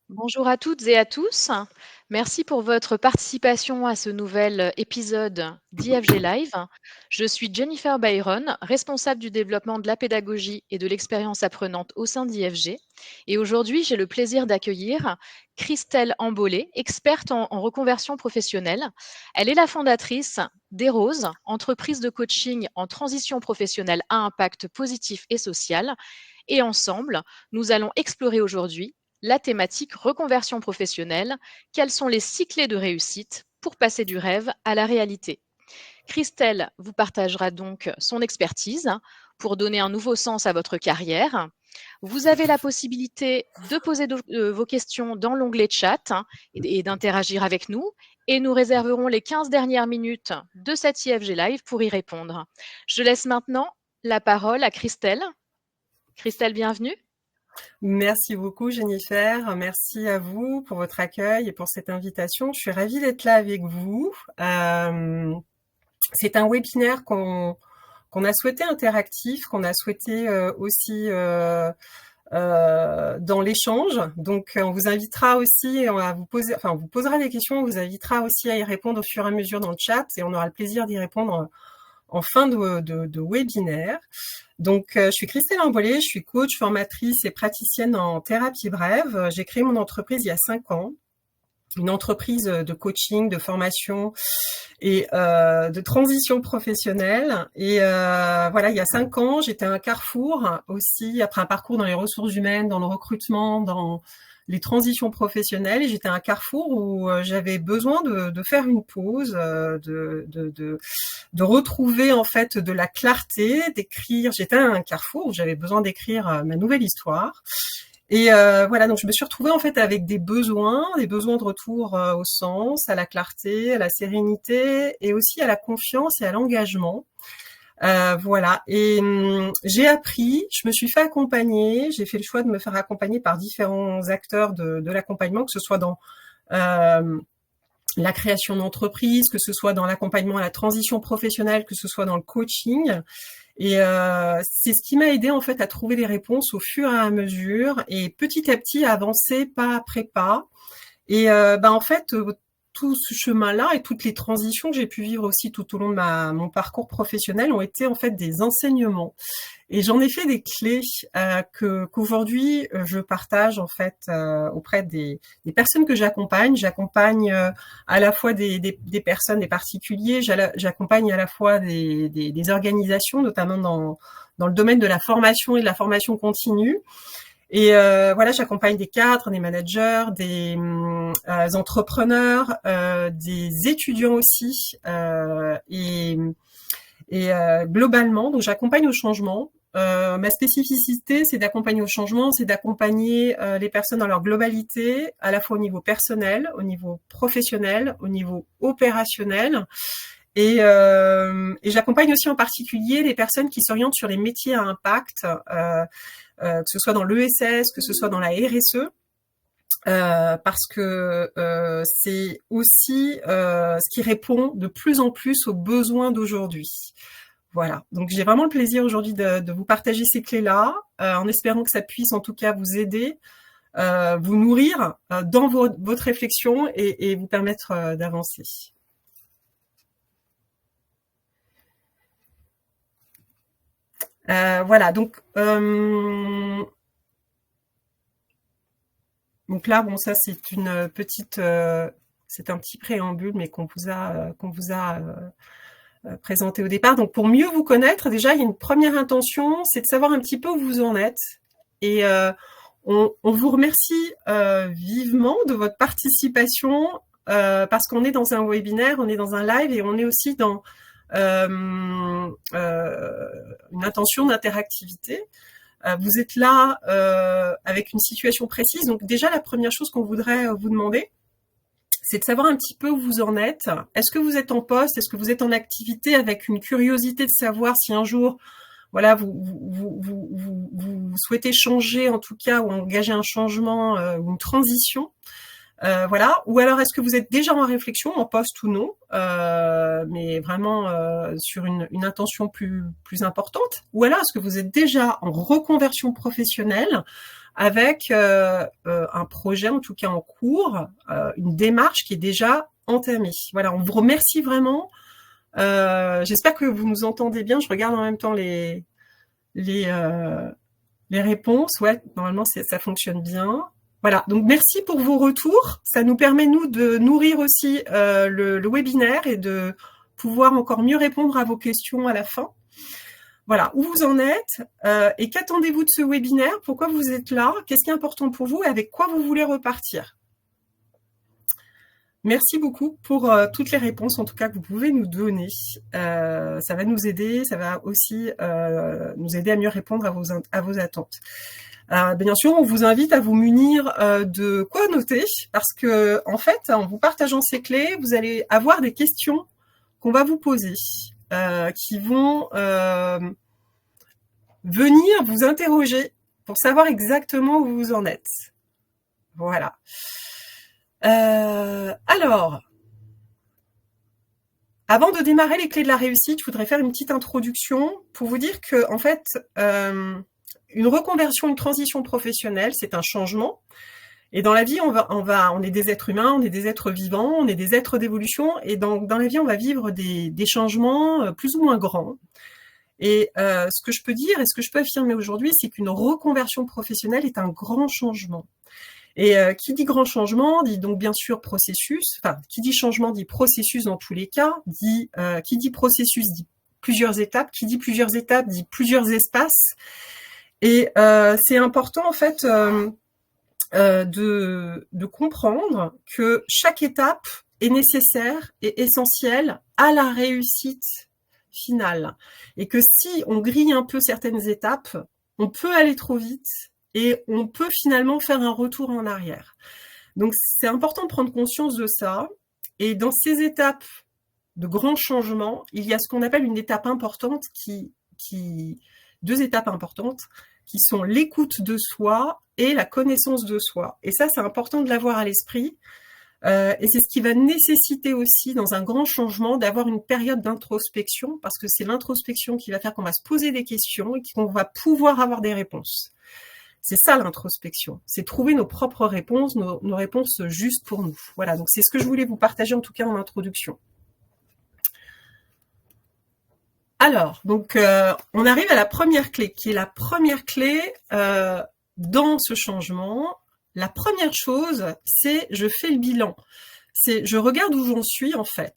Bonjour à toutes et à tous. Merci pour votre participation à ce nouvel épisode d'IFG Live. Je suis Jennifer Byron, responsable du développement de la pédagogie et de l'expérience apprenante au sein d'IFG. Et aujourd'hui, j'ai le plaisir d'accueillir Christelle Ambolé, experte en reconversion professionnelle. Elle est la fondatrice d'Erose, entreprise de coaching en transition professionnelle à impact positif et social. Et ensemble, nous allons explorer aujourd'hui la thématique reconversion professionnelle, quels sont les 6 clés de réussite pour passer du rêve à la réalité. Christelle vous partagera donc son expertise pour donner un nouveau sens à votre carrière. Vous avez la possibilité de poser vos questions dans l'onglet chat et d'interagir avec nous. Et nous réserverons les 15 dernières minutes de cette IFG Live pour y répondre. Je laisse maintenant la parole à Christelle. Christelle, bienvenue. Merci beaucoup Jennifer, merci à vous pour votre accueil et pour cette invitation. Je suis ravie d'être là avec vous. C'est un webinaire qu'on a souhaité interactif, qu'on a souhaité aussi dans l'échange. Donc, on vous invitera aussi à vous poser, enfin, on vous posera des questions, on vous invitera aussi à y répondre au fur et à mesure dans le chat et on aura le plaisir d'y répondre en fin de webinaire. Donc, je suis Christelle Ambolé, je suis coach, formatrice et praticienne en thérapie brève. J'ai créé mon entreprise il y a 5 ans, une entreprise de coaching, de formation et de transition professionnelle. Et voilà, il y a 5 ans, j'étais à un carrefour aussi, après un parcours dans les ressources humaines, dans le recrutement, dans les transitions professionnelles, et j'étais à un carrefour où j'avais besoin de faire une pause, de retrouver en fait de la clarté, d'écrire. J'étais à un carrefour où j'avais besoin d'écrire ma nouvelle histoire. Et voilà, donc je me suis retrouvée en fait avec des besoins de retour au sens, à la clarté, à la sérénité et aussi à la confiance et à l'engagement. Voilà. Et j'ai appris, je me suis fait accompagner, j'ai fait le choix de me faire accompagner par différents acteurs de l'accompagnement, que ce soit dans la création d'entreprise, que ce soit dans l'accompagnement à la transition professionnelle, que ce soit dans le coaching. Et c'est ce qui m'a aidé en fait à trouver les réponses au fur et à mesure et petit à petit à avancer pas après pas. Et en fait, tout ce chemin-là et toutes les transitions que j'ai pu vivre aussi tout au long de mon parcours professionnel ont été en fait des enseignements. Et j'en ai fait des clés qu'aujourd'hui je partage en fait auprès des personnes que j'accompagne. J'accompagne à la fois des personnes, des particuliers. J'accompagne à la fois des organisations, notamment dans le domaine de la formation et de la formation continue. Et voilà, j'accompagne des cadres, des managers, des entrepreneurs, des étudiants aussi, et globalement, donc j'accompagne au changement. Ma spécificité, c'est d'accompagner au changement, c'est d'accompagner les personnes dans leur globalité, à la fois au niveau personnel, au niveau professionnel, au niveau opérationnel. Et j'accompagne aussi en particulier les personnes qui s'orientent sur les métiers à impact, que ce soit dans l'ESS, que ce soit dans la RSE. Parce que c'est aussi ce qui répond de plus en plus aux besoins d'aujourd'hui. Voilà, donc j'ai vraiment le plaisir aujourd'hui de vous partager ces clés-là, en espérant que ça puisse en tout cas vous aider, vous nourrir dans votre réflexion et vous permettre d'avancer. Voilà, donc là, bon, ça c'est une petite, c'est un petit préambule, mais qu'on vous a présenté au départ. Donc pour mieux vous connaître, déjà il y a une première intention, c'est de savoir un petit peu où vous en êtes. Et on vous remercie vivement de votre participation parce qu'on est dans un webinaire, on est dans un live et on est aussi dans une intention d'interactivité. Vous êtes là avec une situation précise. Donc déjà, la première chose qu'on voudrait vous demander, c'est de savoir un petit peu où vous en êtes. Est-ce que vous êtes en poste? Est-ce que vous êtes en activité, avec une curiosité de savoir si un jour, voilà, vous souhaitez changer en tout cas ou engager un changement ou une transition? Voilà. Ou alors est-ce que vous êtes déjà en réflexion, en poste ou non, mais vraiment sur une intention plus importante? Ou alors est-ce que vous êtes déjà en reconversion professionnelle avec un projet, en tout cas en cours, une démarche qui est déjà entamée. Voilà, on vous remercie vraiment. J'espère que vous nous entendez bien. Je regarde en même temps les réponses. Ouais, normalement ça fonctionne bien. Voilà, donc merci pour vos retours. Ça nous permet, nous, de nourrir aussi le webinaire et de pouvoir encore mieux répondre à vos questions à la fin. Voilà, où vous en êtes et qu'attendez-vous de ce webinaire? Pourquoi vous êtes là? Qu'est-ce qui est important pour vous et avec quoi vous voulez repartir? Merci beaucoup pour toutes les réponses, en tout cas, que vous pouvez nous donner. Ça va nous aider, ça va aussi nous aider à mieux répondre à vos attentes. Bien sûr, on vous invite à vous munir de quoi noter, parce que en fait, en vous partageant ces clés, vous allez avoir des questions qu'on va vous poser, qui vont venir vous interroger pour savoir exactement où vous en êtes. Voilà. Alors, avant de démarrer les clés de la réussite, je voudrais faire une petite introduction pour vous dire que, en fait, une reconversion, une transition professionnelle, c'est un changement. Et dans la vie, on est des êtres humains, on est des êtres vivants, on est des êtres d'évolution. Et dans la vie, on va vivre des changements plus ou moins grands. Et ce que je peux dire et ce que je peux affirmer aujourd'hui, c'est qu'une reconversion professionnelle est un grand changement. Et qui dit grand changement dit donc bien sûr processus. Enfin, qui dit changement dit processus dans tous les cas. Qui dit processus dit plusieurs étapes. Qui dit plusieurs étapes dit plusieurs espaces. Et c'est important en fait de comprendre que chaque étape est nécessaire et essentielle à la réussite finale. Et que si on grille un peu certaines étapes, on peut aller trop vite et on peut finalement faire un retour en arrière. Donc c'est important de prendre conscience de ça. Et dans ces étapes de grands changements, il y a ce qu'on appelle une étape importante deux étapes importantes qui sont l'écoute de soi et la connaissance de soi. Et ça, c'est important de l'avoir à l'esprit. Et c'est ce qui va nécessiter aussi, dans un grand changement, d'avoir une période d'introspection, parce que c'est l'introspection qui va faire qu'on va se poser des questions et qu'on va pouvoir avoir des réponses. C'est ça l'introspection, c'est trouver nos propres réponses, nos réponses justes pour nous. Voilà, donc c'est ce que je voulais vous partager en tout cas en introduction. Alors, donc on arrive à la première clé, qui est la première clé dans ce changement. La première chose, c'est je fais le bilan. C'est je regarde où j'en suis en fait.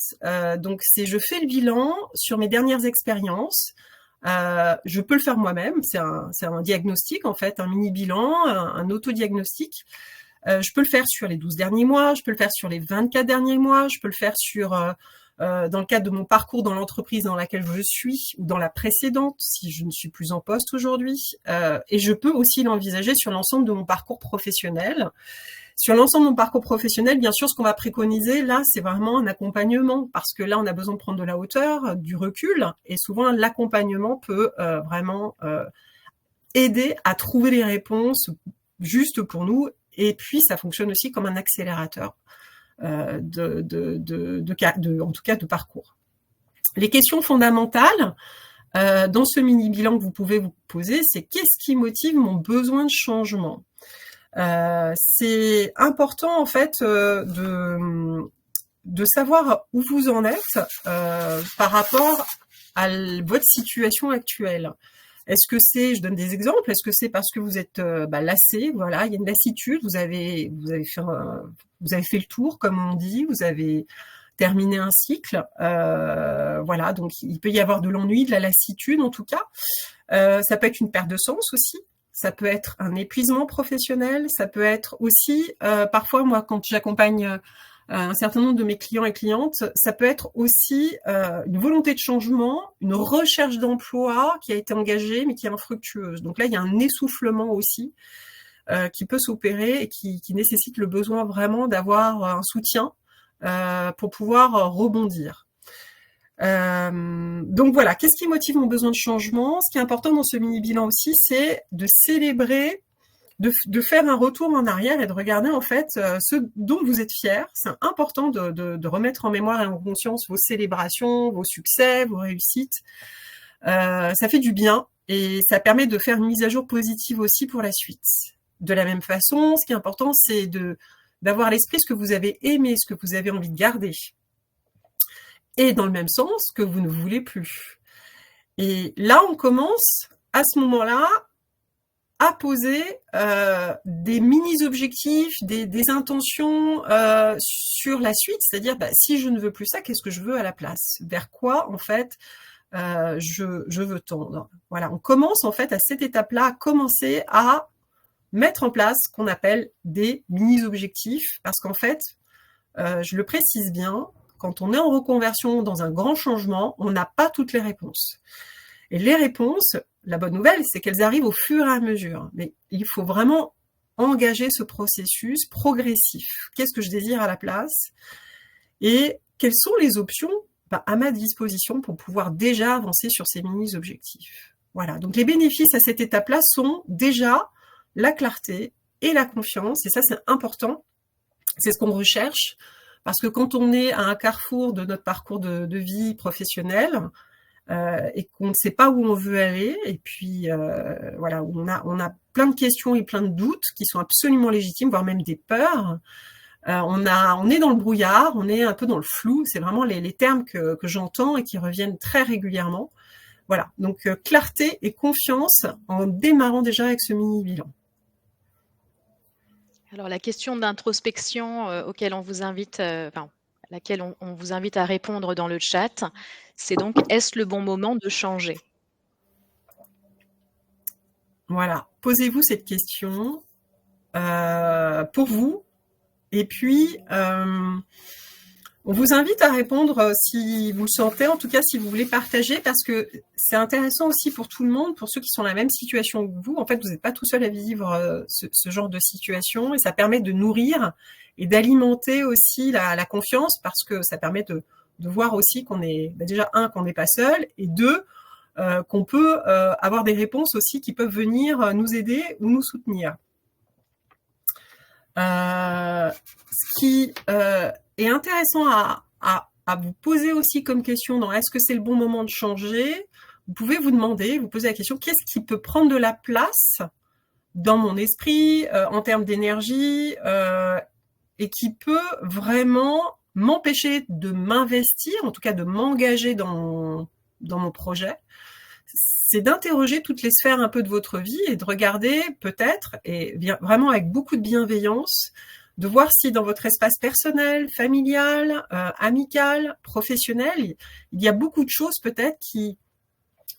Donc c'est je fais le bilan sur mes dernières expériences. Je peux le faire moi-même. C'est un diagnostic en fait, un mini bilan, un autodiagnostic. Je peux le faire sur les 12 derniers mois, je peux le faire sur les 24 derniers mois, je peux le faire sur dans le cadre de mon parcours dans l'entreprise dans laquelle je suis ou dans la précédente, si je ne suis plus en poste aujourd'hui. Et je peux aussi l'envisager sur l'ensemble de mon parcours professionnel. Sur l'ensemble de mon parcours professionnel, bien sûr, ce qu'on va préconiser, là, c'est vraiment un accompagnement, parce que là, on a besoin de prendre de la hauteur, du recul, et souvent, l'accompagnement peut vraiment aider à trouver les réponses justes pour nous, et puis ça fonctionne aussi comme un accélérateur en tout cas de parcours. Les questions fondamentales dans ce mini-bilan que vous pouvez vous poser, c'est qu'est-ce qui motive mon besoin de changement? C'est important en fait de savoir où vous en êtes par rapport à votre situation actuelle. Est-ce que c'est, je donne des exemples, est-ce que c'est parce que vous êtes lassé, voilà, il y a une lassitude, vous avez fait le tour, comme on dit, vous avez terminé un cycle, voilà, donc il peut y avoir de l'ennui, de la lassitude en tout cas. Ça peut être une perte de sens aussi. Ça peut être un épuisement professionnel, ça peut être aussi, parfois moi quand j'accompagne un certain nombre de mes clients et clientes, ça peut être aussi une volonté de changement, une recherche d'emploi qui a été engagée mais qui est infructueuse. Donc là, il y a un essoufflement aussi qui peut s'opérer et qui nécessite le besoin vraiment d'avoir un soutien pour pouvoir rebondir. Donc voilà, qu'est-ce qui motive mon besoin de changement? Ce qui est important dans ce mini-bilan aussi, c'est de célébrer, de faire un retour en arrière et de regarder en fait ce dont vous êtes fiers. C'est important de remettre en mémoire et en conscience vos célébrations, vos succès, vos réussites. Ça fait du bien et ça permet de faire une mise à jour positive aussi pour la suite. de la même façon, ce qui est important, c'est d'avoir à l'esprit ce que vous avez aimé, ce que vous avez envie de garder. Et dans le même sens, ce que vous ne voulez plus. Et là, on commence, à ce moment-là, à poser des mini-objectifs, des intentions sur la suite. C'est-à-dire, si je ne veux plus ça, qu'est-ce que je veux à la place? Vers quoi, en fait, je veux tendre. Voilà, on commence, en fait, à cette étape-là, à commencer à mettre en place ce qu'on appelle des mini-objectifs. Parce qu'en fait, je le précise bien, quand on est en reconversion dans un grand changement, on n'a pas toutes les réponses. Et les réponses, la bonne nouvelle, c'est qu'elles arrivent au fur et à mesure. Mais il faut vraiment engager ce processus progressif. Qu'est-ce que je désire à la place? Et quelles sont les options à ma disposition pour pouvoir déjà avancer sur ces mini-objectifs? Voilà, donc les bénéfices à cette étape-là sont déjà la clarté et la confiance. Et ça, c'est important. C'est ce qu'on recherche. Parce que quand on est à un carrefour de notre parcours de vie professionnelle, et qu'on ne sait pas où on veut aller, et puis voilà, on a plein de questions et plein de doutes qui sont absolument légitimes, voire même des peurs. On est dans le brouillard, on est un peu dans le flou. C'est vraiment les termes que j'entends et qui reviennent très régulièrement. Voilà, donc clarté et confiance en démarrant déjà avec ce mini-bilan. Alors la question d'introspection auquel on vous invite, laquelle on vous invite à répondre dans le chat, c'est donc: est-ce le bon moment de changer? Voilà, posez-vous cette question pour vous. Et puis, on vous invite à répondre si vous le sentez, en tout cas si vous voulez partager, parce que c'est intéressant aussi pour tout le monde, pour ceux qui sont dans la même situation que vous. En fait, vous n'êtes pas tout seul à vivre ce genre de situation, et ça permet de nourrir et d'alimenter aussi la confiance, parce que ça permet de voir aussi qu'on est, déjà, qu'on n'est pas seul, et deux, qu'on peut avoir des réponses aussi qui peuvent venir nous aider ou nous soutenir. Ce qui est intéressant à vous poser aussi comme question dans est-ce que c'est le bon moment de changer, vous pouvez vous poser la question: qu'est-ce qui peut prendre de la place dans mon esprit en termes d'énergie et qui peut vraiment m'empêcher de m'investir, en tout cas de m'engager dans mon projet? C'est d'interroger toutes les sphères un peu de votre vie et de regarder peut-être, et bien, vraiment avec beaucoup de bienveillance, de voir si dans votre espace personnel, familial, amical, professionnel, il y a beaucoup de choses peut-être qui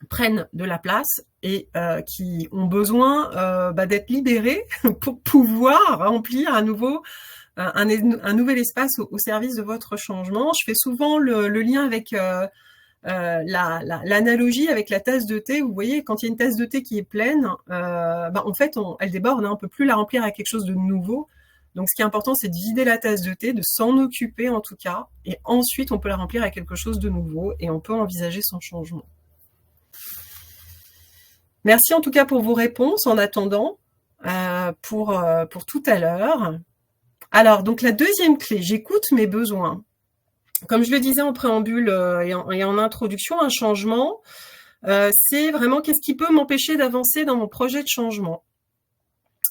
prennent de la place et qui ont besoin d'être libérées pour pouvoir remplir à nouveau un nouvel espace au service de votre changement. Je fais souvent le lien avec l'analogie avec la tasse de thé. Vous voyez, quand il y a une tasse de thé qui est pleine, en fait, elle déborde, on ne peut plus la remplir à quelque chose de nouveau. Donc, ce qui est important, c'est de vider la tasse de thé, de s'en occuper en tout cas, et ensuite, on peut la remplir à quelque chose de nouveau, et on peut envisager son changement. Merci en tout cas pour vos réponses en attendant, pour tout à l'heure. Alors, donc la deuxième clé, j'écoute mes besoins. Comme je le disais en préambule et en introduction, un changement, c'est vraiment qu'est-ce qui peut m'empêcher d'avancer dans mon projet de changement.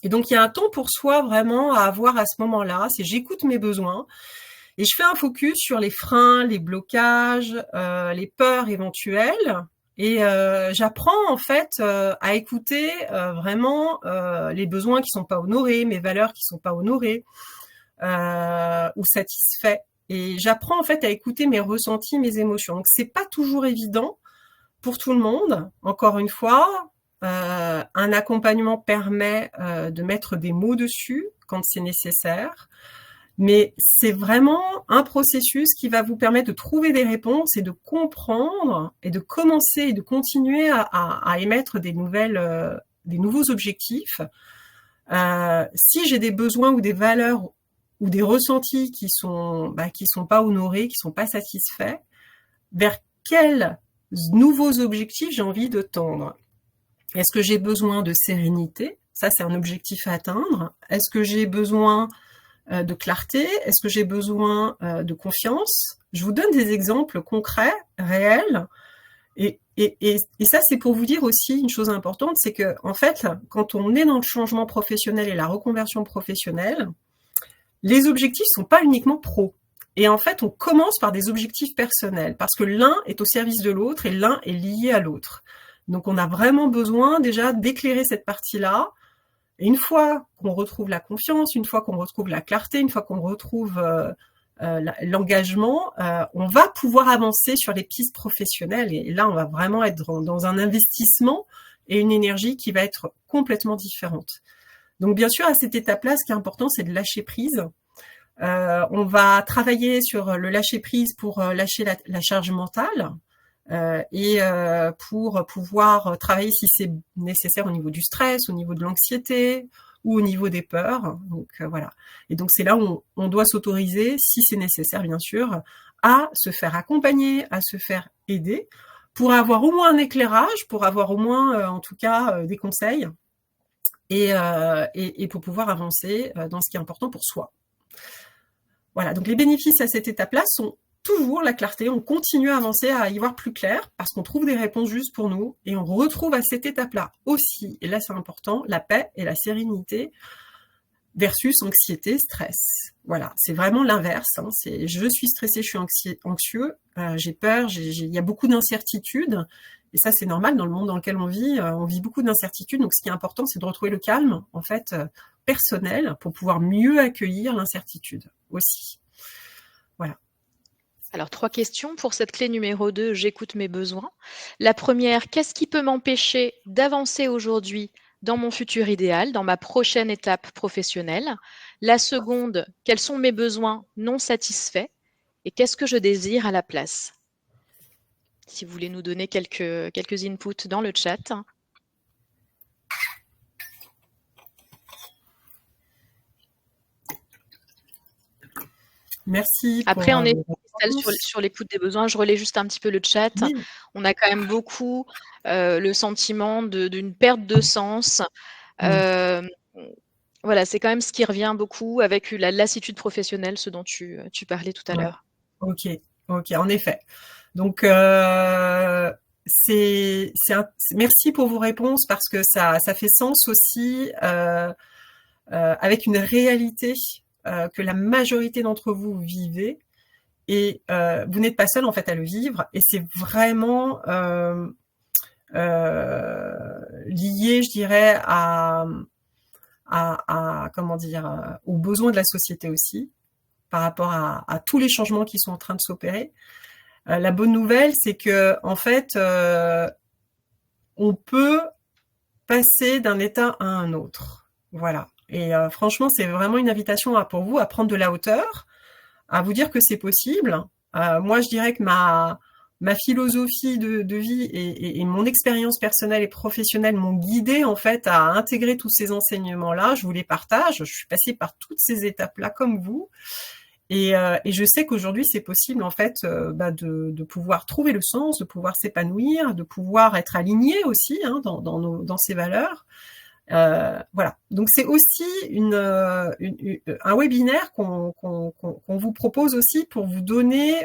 Et donc, il y a un temps pour soi vraiment à avoir à ce moment-là, c'est j'écoute mes besoins et je fais un focus sur les freins, les blocages, les peurs éventuelles. Et j'apprends en fait à écouter vraiment les besoins qui sont pas honorés, mes valeurs qui sont pas honorées ou satisfaits. Et j'apprends en fait à écouter mes ressentis, mes émotions. Donc c'est pas toujours évident pour tout le monde. Encore une fois, un accompagnement permet de mettre des mots dessus quand c'est nécessaire. Mais c'est vraiment un processus qui va vous permettre de trouver des réponses et de comprendre et de commencer et de continuer à émettre des nouveaux objectifs. Si j'ai des besoins ou des valeurs ou des ressentis qui sont pas honorés, qui sont pas satisfaits, vers quels nouveaux objectifs j'ai envie de tendre? Est-ce que j'ai besoin de sérénité? Ça, c'est un objectif à atteindre. Est-ce que j'ai besoin de clarté? Est-ce que j'ai besoin de confiance? Je vous donne des exemples concrets, réels, et Et ça, c'est pour vous dire aussi une chose importante, c'est que en fait, quand on est dans le changement professionnel et la reconversion professionnelle, les objectifs sont pas uniquement pro. Et en fait, on commence par des objectifs personnels, parce que l'un est au service de l'autre et l'un est lié à l'autre. Donc, on a vraiment besoin déjà d'éclairer cette partie-là. Et une fois qu'on retrouve la confiance, une fois qu'on retrouve la clarté, une fois qu'on retrouve l'engagement, on va pouvoir avancer sur les pistes professionnelles. Et là, on va vraiment être dans un investissement et une énergie qui va être complètement différente. Donc, bien sûr, à cette étape-là, ce qui est important, c'est de lâcher prise. On va travailler sur le lâcher prise pour lâcher la charge mentale et pour pouvoir travailler si c'est nécessaire au niveau du stress, au niveau de l'anxiété ou au niveau des peurs. Donc voilà. Et donc c'est là où on doit s'autoriser, si c'est nécessaire bien sûr, à se faire accompagner, à se faire aider pour avoir au moins un éclairage, pour avoir au moins en tout cas des conseils et pour pouvoir avancer dans ce qui est important pour soi. Voilà, donc les bénéfices à cette étape-là sont toujours la clarté. On continue à avancer, à y voir plus clair, parce qu'on trouve des réponses justes pour nous, et on retrouve à cette étape-là aussi, et là c'est important, la paix et la sérénité versus anxiété, stress. Voilà, c'est vraiment l'inverse. Hein. C'est je suis stressé, je suis anxieux, j'ai peur, il y a beaucoup d'incertitudes, et ça c'est normal dans le monde dans lequel on vit beaucoup d'incertitudes. Donc ce qui est important, c'est de retrouver le calme, en fait, personnel, pour pouvoir mieux accueillir l'incertitude aussi. Voilà. Alors, 3 questions pour cette clé numéro 2, j'écoute mes besoins. La première, qu'est-ce qui peut m'empêcher d'avancer aujourd'hui dans mon futur idéal, dans ma prochaine étape professionnelle? La seconde, quels sont mes besoins non satisfaits et qu'est-ce que je désire à la place? Si vous voulez nous donner quelques inputs dans le chat. Merci Après, pour on est les sur l'écoute des besoins. Je relais juste un petit peu le chat. oui. On a quand même beaucoup le sentiment d'une perte de sens. Voilà, c'est quand même ce qui revient beaucoup avec la lassitude professionnelle, ce dont tu parlais tout à Ouais. l'heure. Ok, en effet. Donc merci pour vos réponses parce que ça fait sens aussi avec une réalité que la majorité d'entre vous vivez et vous n'êtes pas seul en fait à le vivre et c'est vraiment lié, je dirais, comment dire, aux besoins de la société aussi par rapport à tous les changements qui sont en train de s'opérer. La bonne nouvelle, c'est que en fait, on peut passer d'un état à un autre. Voilà. Et franchement, c'est vraiment une invitation pour vous à prendre de la hauteur, à vous dire que c'est possible. Moi, je dirais que ma philosophie de vie et mon expérience personnelle et professionnelle m'ont guidée en fait à intégrer tous ces enseignements-là. Je vous les partage. Je suis passée par toutes ces étapes-là comme vous. Et je sais qu'aujourd'hui, c'est possible en fait de pouvoir trouver le sens, de pouvoir s'épanouir, de pouvoir être aligné aussi dans ses valeurs. Voilà. Donc c'est aussi un webinaire qu'on vous propose aussi pour vous donner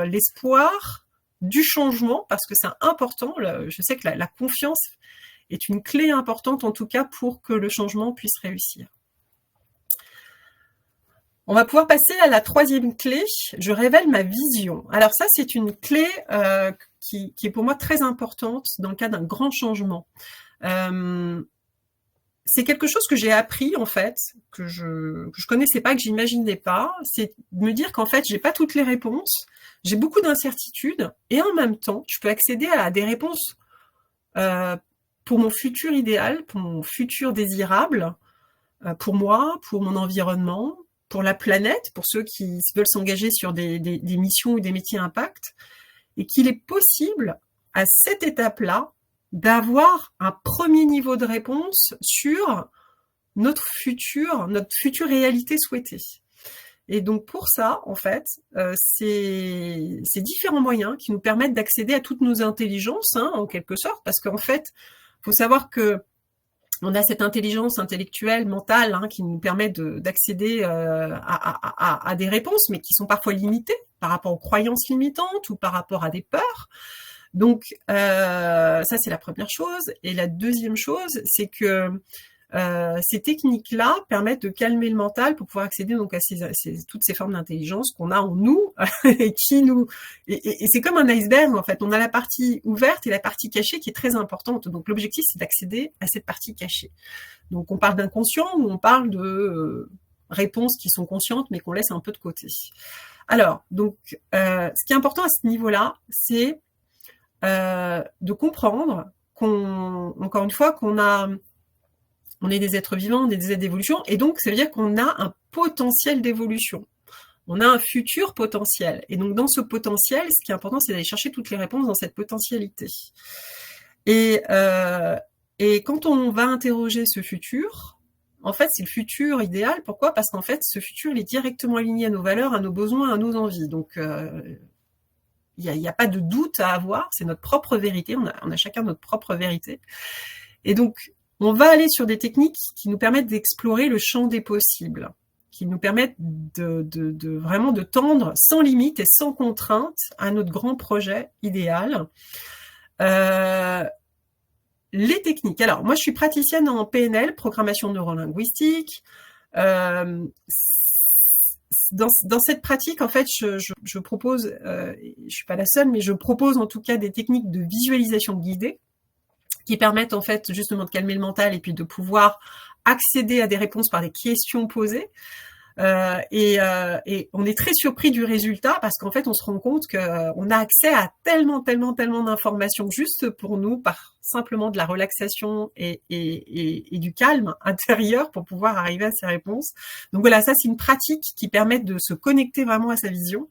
l'espoir du changement, parce que c'est important. Je sais que la confiance est une clé importante en tout cas pour que le changement puisse réussir. On va pouvoir passer à la troisième clé. Je révèle ma vision. Alors ça, c'est une clé qui est pour moi très importante dans le cas d'un grand changement. C'est quelque chose que j'ai appris en fait, que je connaissais pas, que j'imaginais pas. C'est de me dire qu'en fait, j'ai pas toutes les réponses, j'ai beaucoup d'incertitudes, et en même temps, je peux accéder à des réponses pour mon futur idéal, pour mon futur désirable, pour moi, pour mon environnement, pour la planète, pour ceux qui veulent s'engager sur des missions ou des métiers impact, et qu'il est possible, à cette étape-là, d'avoir un premier niveau de réponse sur notre future réalité souhaitée. Et donc pour ça, en fait, c'est différents moyens qui nous permettent d'accéder à toutes nos intelligences, en quelque sorte, parce qu'en fait, faut savoir que on a cette intelligence intellectuelle, mentale, qui nous permet d'accéder à des réponses, mais qui sont parfois limitées par rapport aux croyances limitantes ou par rapport à des peurs. Donc, ça, c'est la première chose. Et la deuxième chose, c'est que ces techniques-là permettent de calmer le mental pour pouvoir accéder donc à toutes ces formes d'intelligence qu'on a en nous et et c'est comme un iceberg en fait. On a la partie ouverte et la partie cachée qui est très importante. Donc l'objectif, c'est d'accéder à cette partie cachée. Donc on parle d'inconscient ou on parle de réponses qui sont conscientes mais qu'on laisse un peu de côté. Alors, donc, ce qui est important à ce niveau-là, c'est de comprendre encore une fois, on est des êtres vivants, on est des êtres d'évolution, et donc ça veut dire qu'on a un potentiel d'évolution. On a un futur potentiel. Et donc dans ce potentiel, ce qui est important, c'est d'aller chercher toutes les réponses dans cette potentialité. Et quand on va interroger ce futur, en fait, c'est le futur idéal. Pourquoi ? Parce qu'en fait, ce futur, il est directement aligné à nos valeurs, à nos besoins, à nos envies. Donc, il n'y a pas de doute à avoir. C'est notre propre vérité. On a chacun notre propre vérité. Et donc, on va aller sur des techniques qui nous permettent d'explorer le champ des possibles, qui nous permettent de vraiment de tendre sans limite et sans contrainte à notre grand projet idéal. Les techniques. Alors, moi, je suis praticienne en PNL, programmation neurolinguistique. Dans cette pratique, en fait, je propose, je suis pas la seule, mais je propose en tout cas des techniques de visualisation guidée qui permettent en fait justement de calmer le mental et puis de pouvoir accéder à des réponses par des questions posées. Et on est très surpris du résultat parce qu'en fait on se rend compte qu'on a accès à tellement d'informations juste pour nous par simplement de la relaxation et du calme intérieur pour pouvoir arriver à ces réponses. Donc voilà, ça c'est une pratique qui permet de se connecter vraiment à sa vision.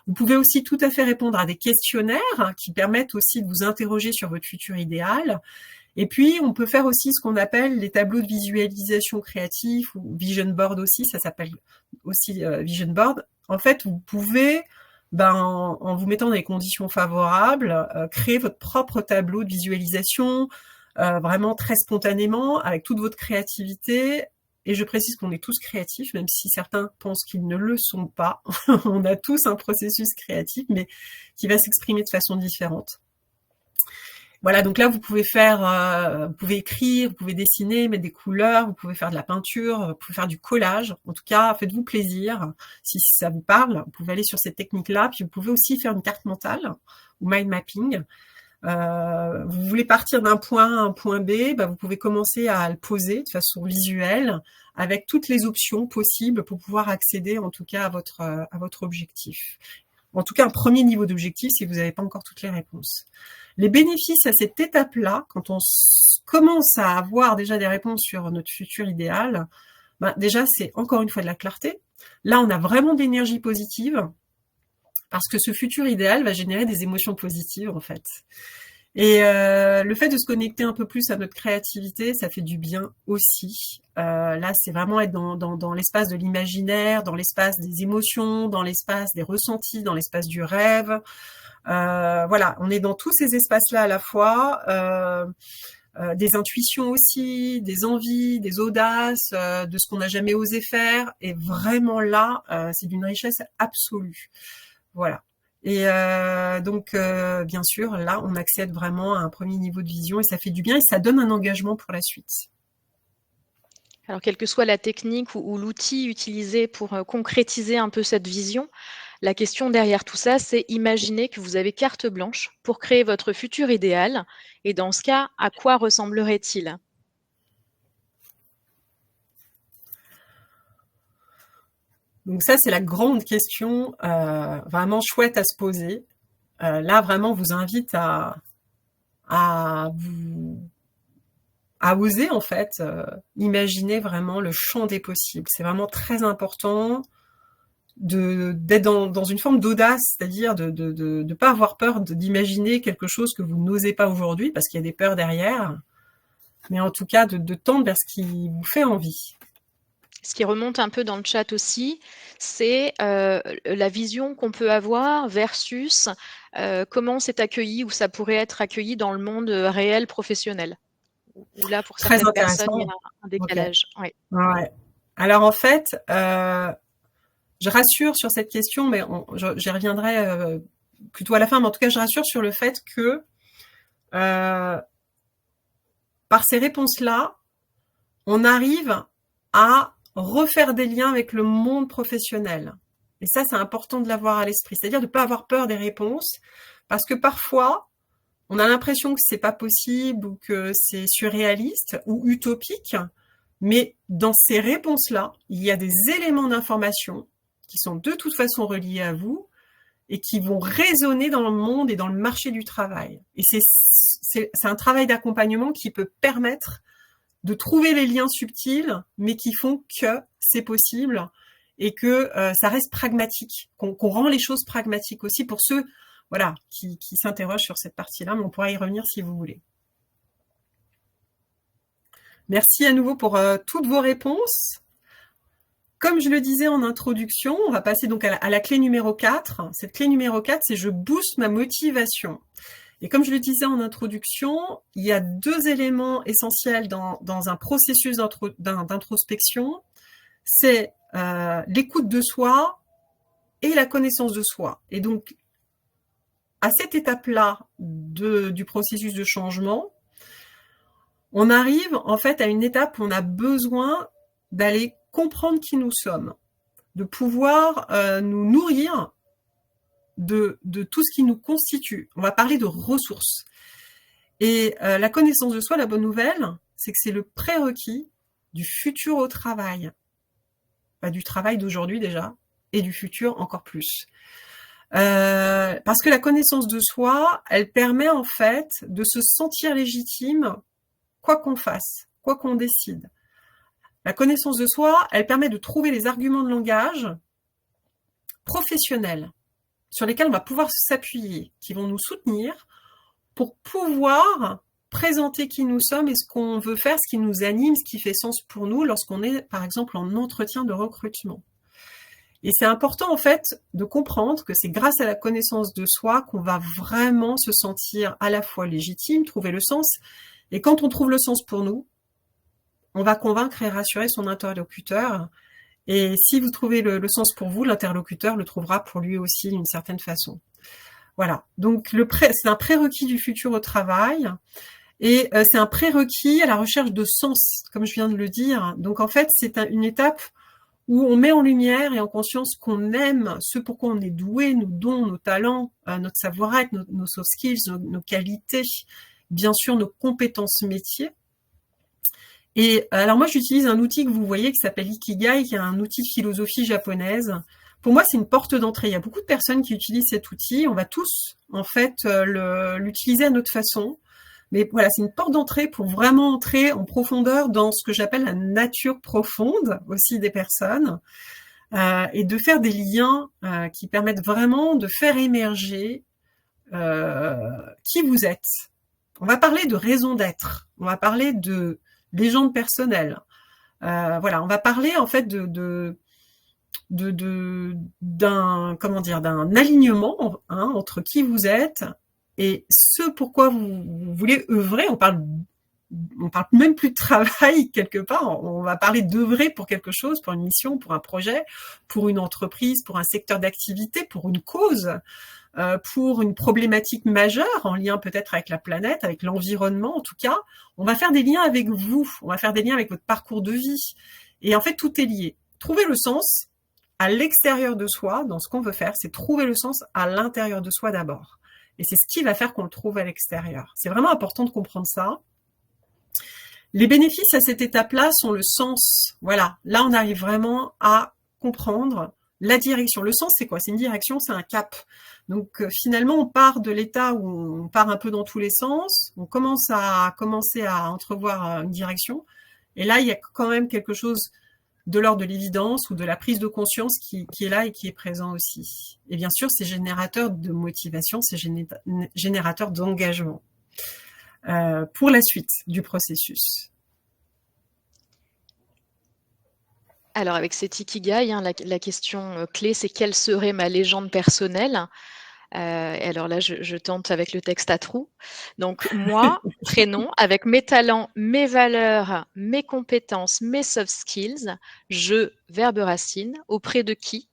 Vous pouvez aussi tout à fait répondre à des questionnaires qui permettent aussi de vous interroger sur votre futur idéal. Et puis, on peut faire aussi ce qu'on appelle les tableaux de visualisation créatifs ou vision board aussi, ça s'appelle aussi vision board. En fait, vous pouvez, en vous mettant dans des conditions favorables, créer votre propre tableau de visualisation, vraiment très spontanément, avec toute votre créativité. Et je précise qu'on est tous créatifs, même si certains pensent qu'ils ne le sont pas. On a tous un processus créatif, mais qui va s'exprimer de façon différente. Voilà, donc là, vous pouvez vous pouvez écrire, vous pouvez dessiner, mettre des couleurs, vous pouvez faire de la peinture, vous pouvez faire du collage. En tout cas, faites-vous plaisir. Si ça vous parle, vous pouvez aller sur cette technique-là. Puis vous pouvez aussi faire une carte mentale ou mind mapping. Vous voulez partir d'un point à un point B, vous pouvez commencer à le poser de façon visuelle avec toutes les options possibles pour pouvoir accéder en tout cas à votre objectif. En tout cas, un premier niveau d'objectif si vous n'avez pas encore toutes les réponses. Les bénéfices à cette étape-là, quand on commence à avoir déjà des réponses sur notre futur idéal, déjà, c'est encore une fois de la clarté. Là, on a vraiment d'énergie positive parce que ce futur idéal va générer des émotions positives, en fait. Et le fait de se connecter un peu plus à notre créativité, ça fait du bien aussi. Là, c'est vraiment être dans l'espace de l'imaginaire, dans l'espace des émotions, dans l'espace des ressentis, dans l'espace du rêve. Voilà, on est dans tous ces espaces-là à la fois. Des intuitions aussi, des envies, des audaces, de ce qu'on n'a jamais osé faire. Et vraiment là, c'est d'une richesse absolue. Voilà. Et donc, bien sûr, là, on accède vraiment à un premier niveau de vision et ça fait du bien et ça donne un engagement pour la suite. Alors, quelle que soit la technique ou l'outil utilisé pour concrétiser un peu cette vision, la question derrière tout ça, c'est imaginer que vous avez carte blanche pour créer votre futur idéal. Et dans ce cas, à quoi ressemblerait-il ? Donc ça, c'est la grande question vraiment chouette à se poser. Là, vraiment, vous invite à oser, en fait, imaginer vraiment le champ des possibles. C'est vraiment très important d'être dans une forme d'audace, c'est-à-dire de pas avoir peur d'imaginer quelque chose que vous n'osez pas aujourd'hui, parce qu'il y a des peurs derrière, mais en tout cas de tendre vers ce qui vous fait envie. Ce qui remonte un peu dans le chat aussi, c'est la vision qu'on peut avoir versus comment c'est accueilli ou ça pourrait être accueilli dans le monde réel professionnel. Où là, pour Très certaines personnes, il y intéressant. a un décalage. Okay. Ouais. Alors en fait, je rassure sur cette question, mais j'y reviendrai plutôt à la fin, mais en tout cas, je rassure sur le fait que par ces réponses-là, on arrive à refaire des liens avec le monde professionnel. Et ça, c'est important de l'avoir à l'esprit. C'est-à-dire de ne pas avoir peur des réponses, parce que parfois, on a l'impression que c'est pas possible ou que c'est surréaliste ou utopique, mais dans ces réponses-là, il y a des éléments d'information qui sont de toute façon reliés à vous et qui vont résonner dans le monde et dans le marché du travail. Et c'est un travail d'accompagnement qui peut permettre de trouver les liens subtils, mais qui font que c'est possible et que ça reste pragmatique, qu'on rend les choses pragmatiques aussi pour ceux voilà, qui s'interrogent sur cette partie-là, mais on pourra y revenir si vous voulez. Merci à nouveau pour toutes vos réponses. Comme je le disais en introduction, on va passer donc à la clé numéro 4. Cette clé numéro 4, c'est « Je booste ma motivation ». Et comme je le disais en introduction, il y a 2 éléments essentiels dans un processus d'introspection. C'est l'écoute de soi et la connaissance de soi. Et donc, à cette étape-là du processus de changement, on arrive en fait à une étape où on a besoin d'aller comprendre qui nous sommes, de pouvoir nous nourrir de tout ce qui nous constitue. On va parler de ressources. Et la connaissance de soi, la bonne nouvelle, c'est que c'est le prérequis du futur au travail. Pas du travail d'aujourd'hui déjà, et du futur encore plus. Parce que la connaissance de soi, elle permet en fait de se sentir légitime quoi qu'on fasse, quoi qu'on décide. La connaissance de soi, elle permet de trouver les arguments de langage professionnels sur lesquels on va pouvoir s'appuyer, qui vont nous soutenir pour pouvoir présenter qui nous sommes et ce qu'on veut faire, ce qui nous anime, ce qui fait sens pour nous lorsqu'on est, par exemple, en entretien de recrutement. Et c'est important, en fait, de comprendre que c'est grâce à la connaissance de soi qu'on va vraiment se sentir à la fois légitime, trouver le sens. Et quand on trouve le sens pour nous, on va convaincre et rassurer son interlocuteur. Et si vous trouvez le sens pour vous, l'interlocuteur le trouvera pour lui aussi d'une certaine façon. Voilà. Donc, c'est un prérequis du futur au travail. Et c'est un prérequis à la recherche de sens, comme je viens de le dire. Donc, en fait, c'est une étape où on met en lumière et en conscience qu'on aime ce pour quoi on est doué, nos dons, nos talents, notre savoir-être, nos soft skills, nos qualités, bien sûr nos compétences métiers. Et alors moi j'utilise un outil que vous voyez qui s'appelle Ikigai, qui est un outil de philosophie japonaise. Pour moi c'est une porte d'entrée. Il y a beaucoup de personnes qui utilisent cet outil. On va tous en fait l'utiliser à notre façon. Mais voilà, c'est une porte d'entrée pour vraiment entrer en profondeur dans ce que j'appelle la nature profonde aussi des personnes et de faire des liens qui permettent vraiment de faire émerger qui vous êtes. On va parler de raison d'être. On va parler de légende personnelle. Voilà, on va parler en fait d'un alignement entre qui vous êtes et ce pourquoi vous voulez œuvrer. On parle même plus de travail quelque part. On va parler d'œuvrer pour quelque chose, pour une mission, pour un projet, pour une entreprise, pour un secteur d'activité, pour une cause, pour une problématique majeure en lien peut-être avec la planète, avec l'environnement en tout cas. On va faire des liens avec vous, on va faire des liens avec votre parcours de vie. Et en fait, tout est lié. Trouver le sens à l'extérieur de soi, dans ce qu'on veut faire, c'est trouver le sens à l'intérieur de soi d'abord. Et c'est ce qui va faire qu'on le trouve à l'extérieur. C'est vraiment important de comprendre ça. Les bénéfices à cette étape-là sont le sens. Voilà, là on arrive vraiment à comprendre la direction. Le sens, c'est quoi? C'est une direction, c'est un cap. Donc finalement, on part de l'état où on part un peu dans tous les sens, on commence à entrevoir une direction. Et là, il y a quand même quelque chose de l'ordre de l'évidence ou de la prise de conscience qui est là et qui est présent aussi. Et bien sûr, c'est générateur de motivation, c'est générateur d'engagement pour la suite du processus. Alors avec cet Ikigai, la question clé, c'est quelle serait ma légende personnelle? Alors là, je tente avec le texte à trous. Donc moi, prénom, avec mes talents, mes valeurs, mes compétences, mes soft skills, verbe racine, auprès de qui?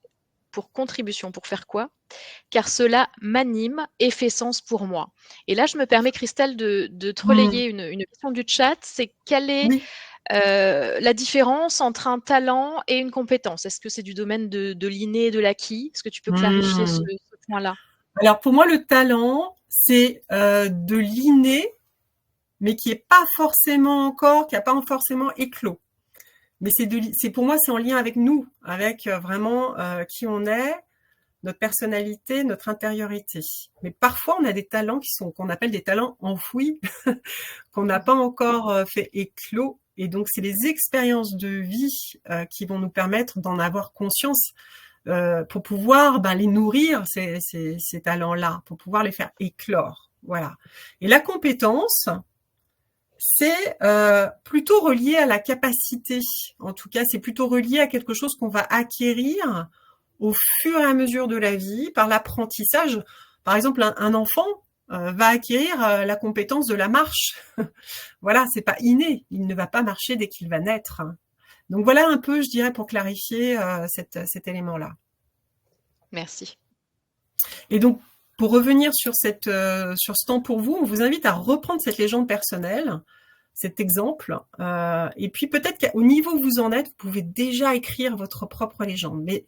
Pour contribution, pour faire quoi? car cela m'anime et fait sens pour moi. Et là, je me permets, Christelle, de te Mmh. relayer une question du chat. C'est quelle est Oui. la différence entre un talent et une compétence? Est-ce que c'est du domaine de l'inné et de l'acquis? Est-ce que tu peux clarifier ce Mmh. point-là? Alors pour moi, le talent, c'est de l'inné, mais qui est pas forcément encore, qui a pas forcément éclos. Mais c'est pour moi, c'est en lien avec nous, avec vraiment qui on est, notre personnalité, notre intériorité. Mais parfois, on a des talents qu'on appelle des talents enfouis, qu'on n'a pas encore fait éclos. Et donc, c'est les expériences de vie qui vont nous permettre d'en avoir conscience pour pouvoir les nourrir, ces talents-là, pour pouvoir les faire éclore. Voilà. Et la compétence, c'est plutôt relié à la capacité. En tout cas, c'est plutôt relié à quelque chose qu'on va acquérir au fur et à mesure de la vie par l'apprentissage. Par exemple, un enfant va acquérir la compétence de la marche. Voilà, c'est pas inné. Il ne va pas marcher dès qu'il va naître. Donc voilà un peu, je dirais, pour clarifier cet élément-là. Merci. Et donc, pour revenir sur ce temps pour vous, on vous invite à reprendre cette légende personnelle, cet exemple, et puis peut-être qu'au niveau où vous en êtes, vous pouvez déjà écrire votre propre légende. Mais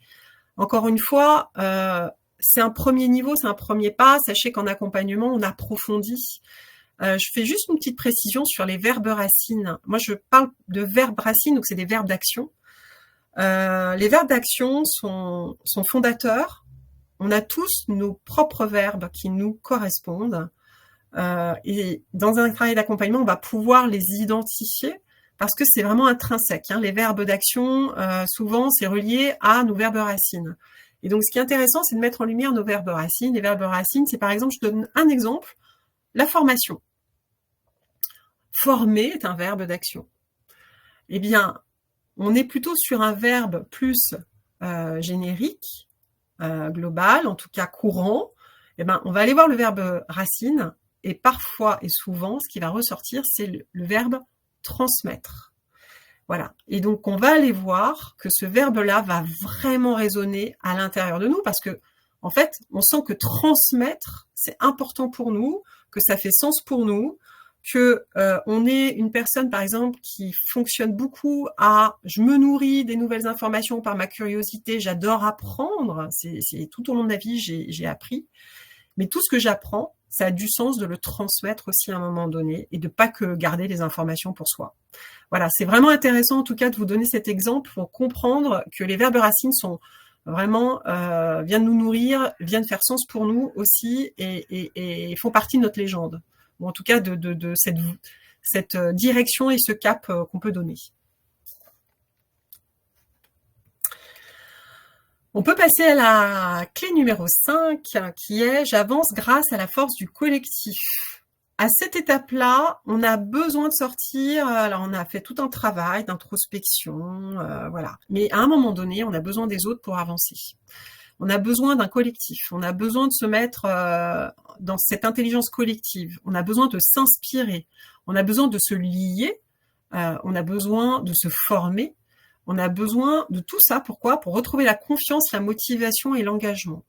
encore une fois, c'est un premier niveau, c'est un premier pas. Sachez qu'en accompagnement, on approfondit. Je fais juste une petite précision sur les verbes racines. Moi, je parle de verbes racines, donc c'est des verbes d'action. Les verbes d'action sont fondateurs. On a tous nos propres verbes qui nous correspondent. Et dans un travail d'accompagnement, on va pouvoir les identifier parce que c'est vraiment intrinsèque. Les verbes d'action, souvent, c'est relié à nos verbes racines. Et donc, ce qui est intéressant, c'est de mettre en lumière nos verbes racines. Les verbes racines, c'est par exemple, je donne un exemple, la formation. Former est un verbe d'action. Eh bien, on est plutôt sur un verbe plus générique, global, en tout cas courant. Eh ben, on va aller voir le verbe racine et parfois et souvent, ce qui va ressortir, c'est le verbe transmettre. Voilà. Et donc, on va aller voir que ce verbe-là va vraiment résonner à l'intérieur de nous parce que, en fait, on sent que transmettre, c'est important pour nous, que ça fait sens pour nous, que on est une personne, par exemple, qui fonctionne beaucoup à je me nourris des nouvelles informations par ma curiosité, j'adore apprendre, c'est tout au long de ma vie, j'ai appris. Mais tout ce que j'apprends, ça a du sens de le transmettre aussi à un moment donné et de pas que garder les informations pour soi. Voilà, c'est vraiment intéressant en tout cas de vous donner cet exemple pour comprendre que les verbes racines sont vraiment viennent nous nourrir, viennent faire sens pour nous aussi et font partie de notre légende. Ou en tout cas de cette direction et ce cap qu'on peut donner. On peut passer à la clé numéro 5 qui est « J'avance grâce à la force du collectif ». À cette étape-là, on a besoin de sortir, alors on a fait tout un travail d'introspection, voilà. Mais à un moment donné, on a besoin des autres pour avancer. On a besoin d'un collectif, on a besoin de se mettre dans cette intelligence collective, on a besoin de s'inspirer, on a besoin de se lier, on a besoin de se former, on a besoin de tout ça. Pourquoi? Pour retrouver la confiance, la motivation et l'engagement.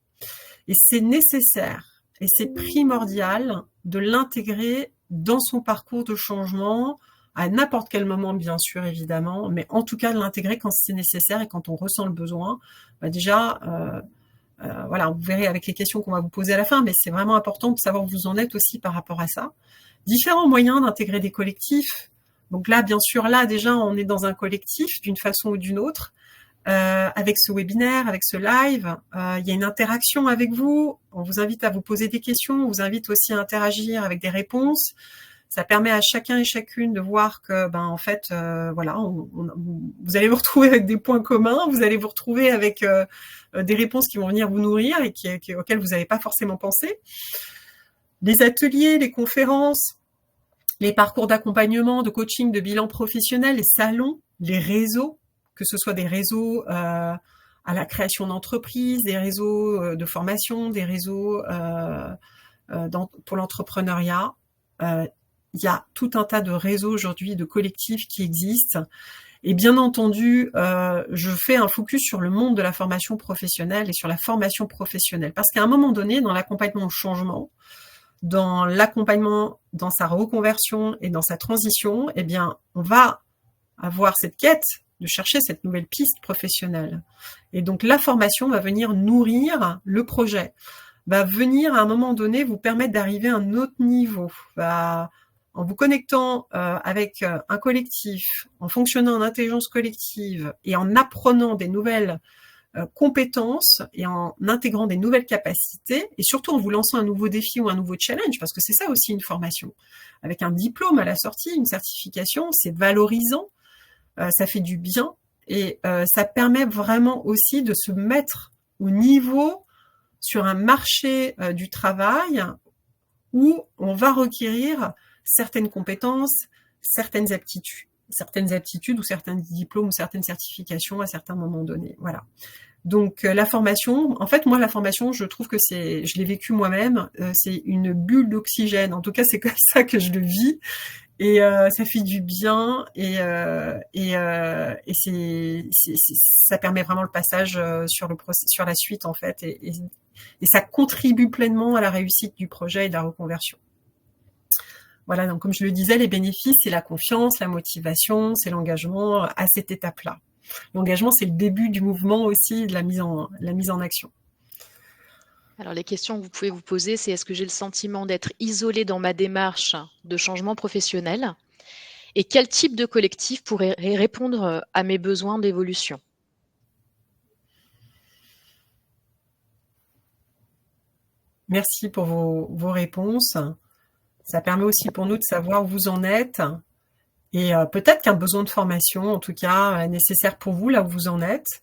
Et c'est nécessaire et c'est primordial de l'intégrer dans son parcours de changement, à n'importe quel moment, bien sûr, évidemment, mais en tout cas de l'intégrer quand c'est nécessaire et quand on ressent le besoin. Déjà, voilà, vous verrez avec les questions qu'on va vous poser à la fin, mais c'est vraiment important de savoir où vous en êtes aussi par rapport à ça. Différents moyens d'intégrer des collectifs. Donc là, bien sûr, là, déjà, on est dans un collectif d'une façon ou d'une autre. Avec ce webinaire, avec ce live, il y a une interaction avec vous. On vous invite à vous poser des questions. On vous invite aussi à interagir avec des réponses. Ça permet à chacun et chacune de voir que, en fait, voilà, vous allez vous retrouver avec des points communs. Vous allez vous retrouver avec des réponses qui vont venir vous nourrir et auxquelles vous n'avez pas forcément pensé. Les ateliers, les conférences, les parcours d'accompagnement, de coaching, de bilan professionnel, les salons, les réseaux, que ce soit des réseaux à la création d'entreprises, des réseaux de formation, des réseaux pour l'entrepreneuriat. Il y a tout un tas de réseaux aujourd'hui, de collectifs qui existent. Et bien entendu, je fais un focus sur le monde de la formation professionnelle et sur la formation professionnelle. Parce qu'à un moment donné, dans l'accompagnement au changement, dans l'accompagnement, dans sa reconversion et dans sa transition, eh bien, on va avoir cette quête de chercher cette nouvelle piste professionnelle. Et donc, la formation va venir nourrir le projet, va venir à un moment donné vous permettre d'arriver à un autre niveau, en vous connectant avec un collectif, en fonctionnant en intelligence collective et en apprenant des nouvelles compétences et en intégrant des nouvelles capacités et surtout en vous lançant un nouveau défi ou un nouveau challenge, parce que c'est ça aussi une formation. Avec un diplôme à la sortie, une certification, c'est valorisant, ça fait du bien et ça permet vraiment aussi de se mettre au niveau sur un marché du travail où on va requérir certaines compétences, certaines aptitudes ou certains diplômes ou certaines certifications à certains moments donnés. Voilà. Donc la formation, en fait moi la formation, je trouve que je l'ai vécu moi-même, c'est une bulle d'oxygène. En tout cas, c'est comme ça que je le vis et ça fait du bien et ça permet vraiment le passage sur la suite en fait et ça contribue pleinement à la réussite du projet et de la reconversion. Voilà, donc comme je le disais, les bénéfices, c'est la confiance, la motivation, c'est l'engagement à cette étape-là. L'engagement, c'est le début du mouvement aussi, de la mise en action. Alors, les questions que vous pouvez vous poser, c'est est-ce que j'ai le sentiment d'être isolée dans ma démarche de changement professionnel? Et quel type de collectif pourrait répondre à mes besoins d'évolution? Merci pour vos réponses. Ça permet aussi pour nous de savoir où vous en êtes et peut-être qu'un besoin de formation, en tout cas, est nécessaire pour vous là où vous en êtes.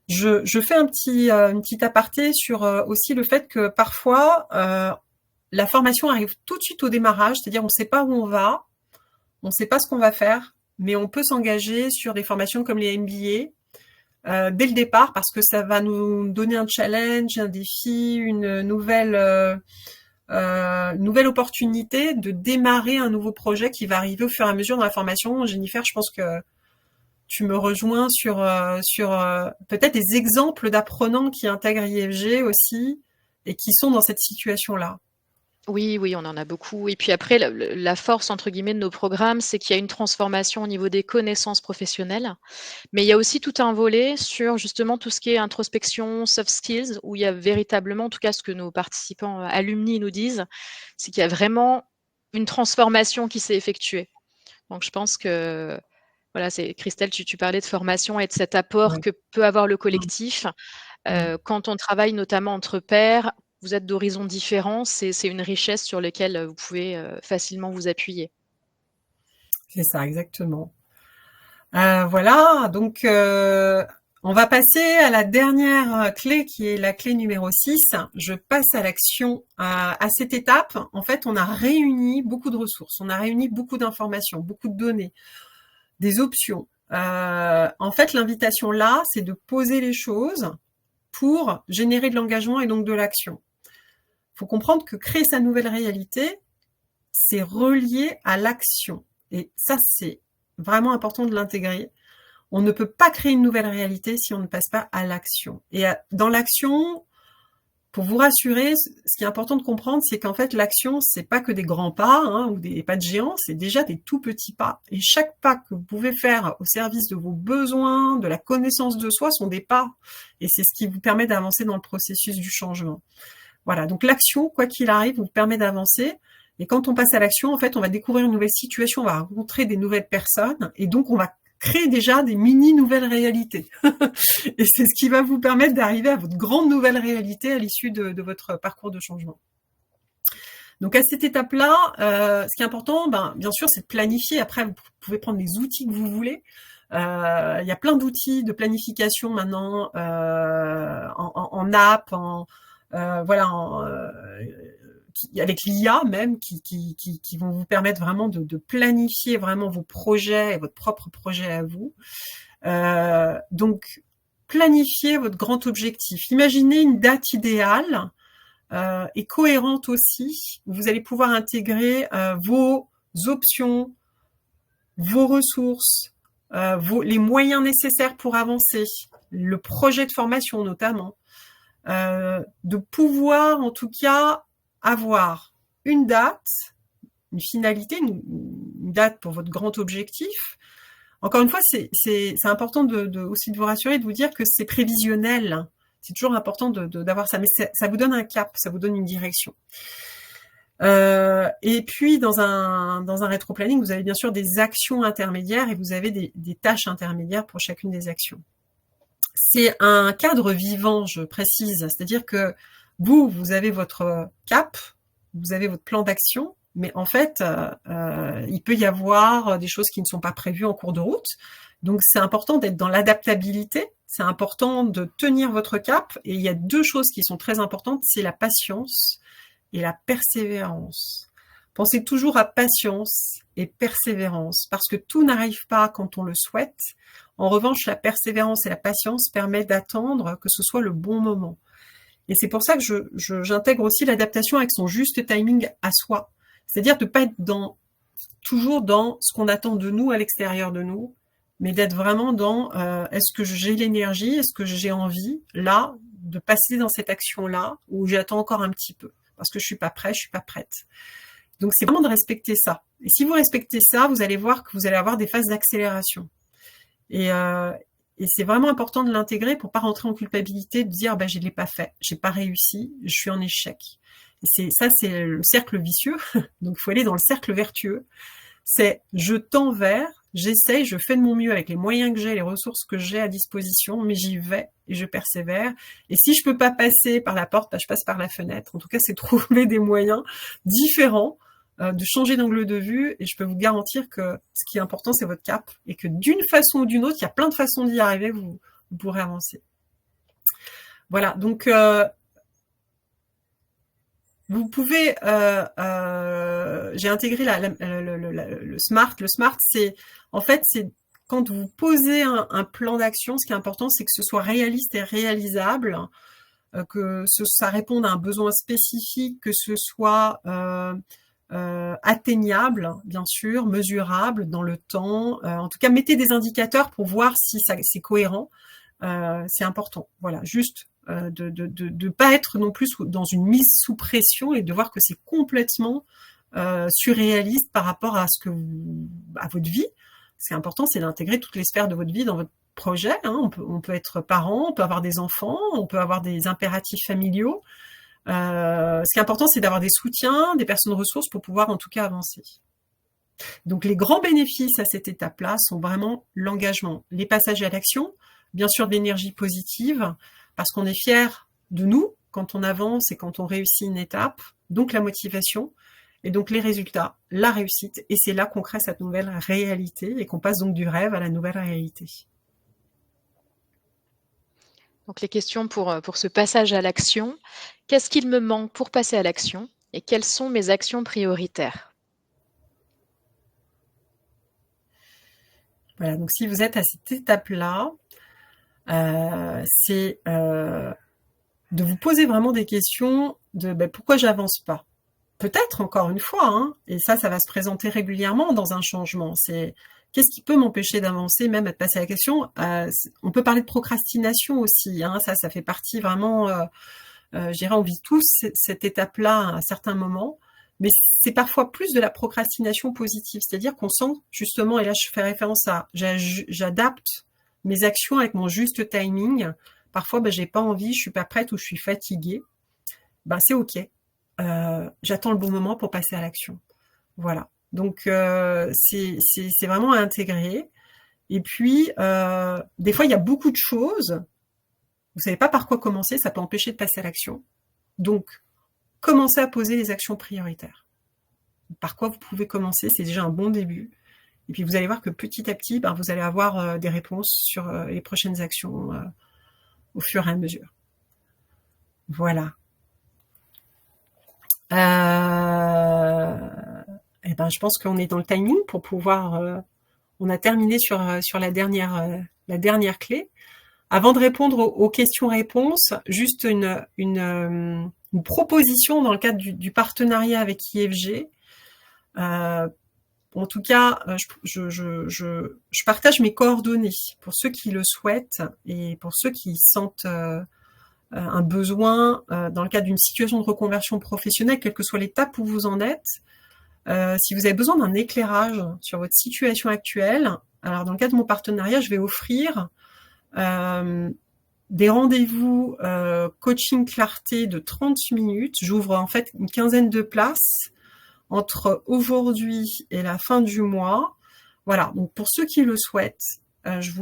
Je fais une petite aparté sur aussi le fait que parfois la formation arrive tout de suite au démarrage, c'est-à-dire on ne sait pas où on va, on ne sait pas ce qu'on va faire, mais on peut s'engager sur des formations comme les MBA dès le départ parce que ça va nous donner un challenge, un défi, une nouvelle opportunité de démarrer un nouveau projet qui va arriver au fur et à mesure dans la formation. Jennifer, je pense que tu me rejoins sur peut-être des exemples d'apprenants qui intègrent IFG aussi et qui sont dans cette situation-là. Oui, oui, on en a beaucoup. Et puis après, la force, entre guillemets, de nos programmes, c'est qu'il y a une transformation au niveau des connaissances professionnelles. Mais il y a aussi tout un volet sur justement tout ce qui est introspection, soft skills, où il y a véritablement, en tout cas ce que nos participants alumni nous disent, c'est qu'il y a vraiment une transformation qui s'est effectuée. Donc je pense que, voilà, c'est Christelle, tu parlais de formation et de cet apport Ouais. que peut avoir le collectif. Ouais. Quand on travaille notamment entre pairs, vous êtes d'horizons différents, c'est une richesse sur laquelle vous pouvez facilement vous appuyer. C'est ça, exactement. Voilà, donc on va passer à la dernière clé qui est la clé numéro 6. Je passe à l'action. À cette étape, en fait, on a réuni beaucoup de ressources, on a réuni beaucoup d'informations, beaucoup de données, des options. En fait, l'invitation là, c'est de poser les choses pour générer de l'engagement et donc de l'action. Il faut comprendre que créer sa nouvelle réalité, c'est relié à l'action. Et ça, c'est vraiment important de l'intégrer. On ne peut pas créer une nouvelle réalité si on ne passe pas à l'action. Et dans l'action, pour vous rassurer, ce qui est important de comprendre, c'est qu'en fait, l'action, c'est pas que des grands pas ou des pas de géants, c'est déjà des tout petits pas. Et chaque pas que vous pouvez faire au service de vos besoins, de la connaissance de soi, sont des pas. Et c'est ce qui vous permet d'avancer dans le processus du changement. Voilà, donc l'action, quoi qu'il arrive, vous permet d'avancer. Et quand on passe à l'action, en fait, on va découvrir une nouvelle situation, on va rencontrer des nouvelles personnes, et donc on va créer déjà des mini nouvelles réalités. Et c'est ce qui va vous permettre d'arriver à votre grande nouvelle réalité à l'issue de votre parcours de changement. Donc à cette étape-là, ce qui est important, bien sûr, c'est de planifier. Après, vous pouvez prendre les outils que vous voulez. Il y a plein d'outils de planification maintenant en app, avec l'IA même, qui vont vous permettre vraiment de planifier vraiment vos projets et votre propre projet à vous. Donc, planifiez votre grand objectif. Imaginez une date idéale et cohérente aussi, où vous allez pouvoir intégrer vos options, vos ressources, les moyens nécessaires pour avancer, le projet de formation notamment, de pouvoir en tout cas avoir une date, une finalité, une date pour votre grand objectif. Encore une fois, c'est important aussi de vous rassurer, de vous dire que c'est prévisionnel. C'est toujours important d'avoir ça, mais ça vous donne un cap, ça vous donne une direction. Et puis dans un rétro-planning, vous avez bien sûr des actions intermédiaires et vous avez des tâches intermédiaires pour chacune des actions. C'est un cadre vivant, je précise, c'est-à-dire que vous avez votre cap, vous avez votre plan d'action, mais en fait, il peut y avoir des choses qui ne sont pas prévues en cours de route. Donc c'est important d'être dans l'adaptabilité, c'est important de tenir votre cap, et il y a 2 choses qui sont très importantes, c'est la patience et la persévérance. Pensez toujours à patience et persévérance, parce que tout n'arrive pas quand on le souhaite. En revanche, la persévérance et la patience permettent d'attendre que ce soit le bon moment. Et c'est pour ça que j'intègre aussi l'adaptation avec son juste timing à soi. C'est-à-dire de ne pas être toujours dans ce qu'on attend de nous à l'extérieur de nous, mais d'être vraiment dans est-ce que j'ai l'énergie, est-ce que j'ai envie, là, de passer dans cette action-là, où j'attends encore un petit peu, parce que je suis pas prêt, je suis pas prête. Donc c'est vraiment de respecter ça. Et si vous respectez ça, vous allez voir que vous allez avoir des phases d'accélération. Et c'est vraiment important de l'intégrer pour pas rentrer en culpabilité, de dire je l'ai pas fait, j'ai pas réussi, je suis en échec. Et c'est le cercle vicieux. Donc il faut aller dans le cercle vertueux. C'est je tends vers, j'essaye, je fais de mon mieux avec les moyens que j'ai, les ressources que j'ai à disposition, mais j'y vais et je persévère. Et si je peux pas passer par la porte, je passe par la fenêtre. En tout cas, c'est trouver des moyens différents de changer d'angle de vue, et je peux vous garantir que ce qui est important, c'est votre cap, et que d'une façon ou d'une autre, il y a plein de façons d'y arriver, vous pourrez avancer. Voilà, donc vous pouvez, j'ai intégré le SMART. Le SMART, c'est quand vous posez un plan d'action, ce qui est important, c'est que ce soit réaliste et réalisable, que ça réponde à un besoin spécifique, que ce soit atteignable, bien sûr, mesurable dans le temps. En tout cas, mettez des indicateurs pour voir si c'est cohérent. C'est important. Voilà, juste de pas être non plus dans une mise sous pression et de voir que c'est complètement surréaliste par rapport à à votre vie. Ce qui est important, c'est d'intégrer toutes les sphères de votre vie dans votre projet. On peut être parent, on peut avoir des enfants, on peut avoir des impératifs familiaux. Ce qui est important, c'est d'avoir des soutiens, des personnes ressources pour pouvoir en tout cas avancer. Donc les grands bénéfices à cette étape-là sont vraiment l'engagement, les passages à l'action, bien sûr de l'énergie positive, parce qu'on est fier de nous quand on avance et quand on réussit une étape, donc la motivation, et donc les résultats, la réussite, et c'est là qu'on crée cette nouvelle réalité et qu'on passe donc du rêve à la nouvelle réalité. Donc les questions pour ce passage à l'action. Qu'est-ce qu'il me manque pour passer à l'action et quelles sont mes actions prioritaires? Voilà, donc si vous êtes à cette étape-là, c'est de vous poser vraiment des questions de pourquoi j'avance pas. Peut-être encore une fois, et ça va se présenter régulièrement dans un changement. C'est qu'est-ce qui peut m'empêcher d'avancer, même à passer à la question. On peut parler de procrastination aussi. Ça fait partie vraiment. Je dirais, on vit tous cette étape-là à un certain moment, mais c'est parfois plus de la procrastination positive, c'est-à-dire qu'on sent justement, et là je fais référence à, j'adapte mes actions avec mon juste timing. Parfois, j'ai pas envie, je suis pas prête ou je suis fatiguée. C'est ok. J'attends le bon moment pour passer à l'action. Voilà. Donc c'est vraiment à intégrer. Et puis des fois il y a beaucoup de choses. Vous savez pas par quoi commencer, ça peut empêcher de passer à l'action. Donc commencez à poser les actions prioritaires. Par quoi vous pouvez commencer, c'est déjà un bon début. Et puis vous allez voir que petit à petit, vous allez avoir des réponses sur les prochaines actions au fur et à mesure. Voilà. Je pense qu'on est dans le timing pour pouvoir. On a terminé sur la dernière clé. Avant de répondre aux questions-réponses, juste une proposition dans le cadre du partenariat avec IFG. en tout cas, je partage mes coordonnées pour ceux qui le souhaitent et pour ceux qui sentent un besoin dans le cadre d'une situation de reconversion professionnelle, quelle que soit l'étape où vous en êtes. Si vous avez besoin d'un éclairage sur votre situation actuelle, alors dans le cadre de mon partenariat, je vais offrir des rendez-vous coaching clarté de 30 minutes. J'ouvre en fait une quinzaine de places entre aujourd'hui et la fin du mois. Voilà, donc pour ceux qui le souhaitent, je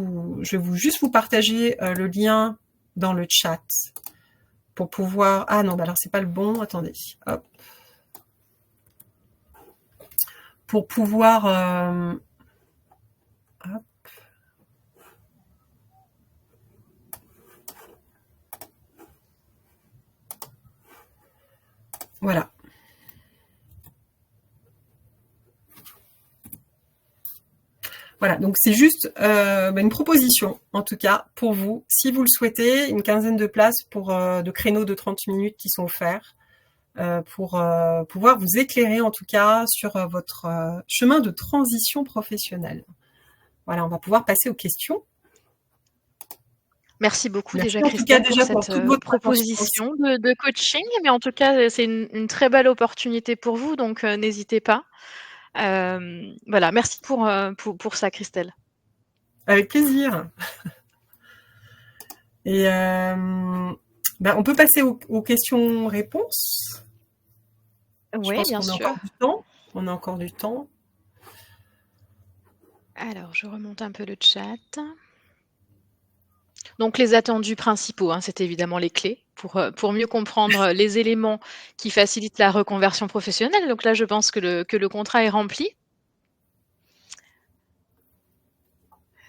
vais juste vous partager le lien dans le chat pour pouvoir... Ah non, bah alors c'est pas le bon, attendez. Hop. Pour pouvoir... hop. Voilà. Voilà, donc c'est juste une proposition, en tout cas, pour vous, si vous le souhaitez, une quinzaine de places pour de créneaux de 30 minutes qui sont offerts pour pouvoir vous éclairer, en tout cas, sur votre chemin de transition professionnelle. Voilà, on va pouvoir passer aux questions. Merci beaucoup Merci déjà en tout cas Christelle pour déjà pour cette toute votre attention aussi. proposition de coaching, mais en tout cas, c'est une très belle opportunité pour vous, donc n'hésitez pas. Voilà, merci pour ça Christelle. Avec plaisir. Et on peut passer aux questions-réponses. Je Oui, pense bien qu'on a sûr. encore du temps. On a encore du temps. Alors, je remonte un peu le chat. Donc les attendus principaux, hein, c'est évidemment les clés pour mieux comprendre les éléments qui facilitent la reconversion professionnelle. Donc là, je pense que le contrat est rempli.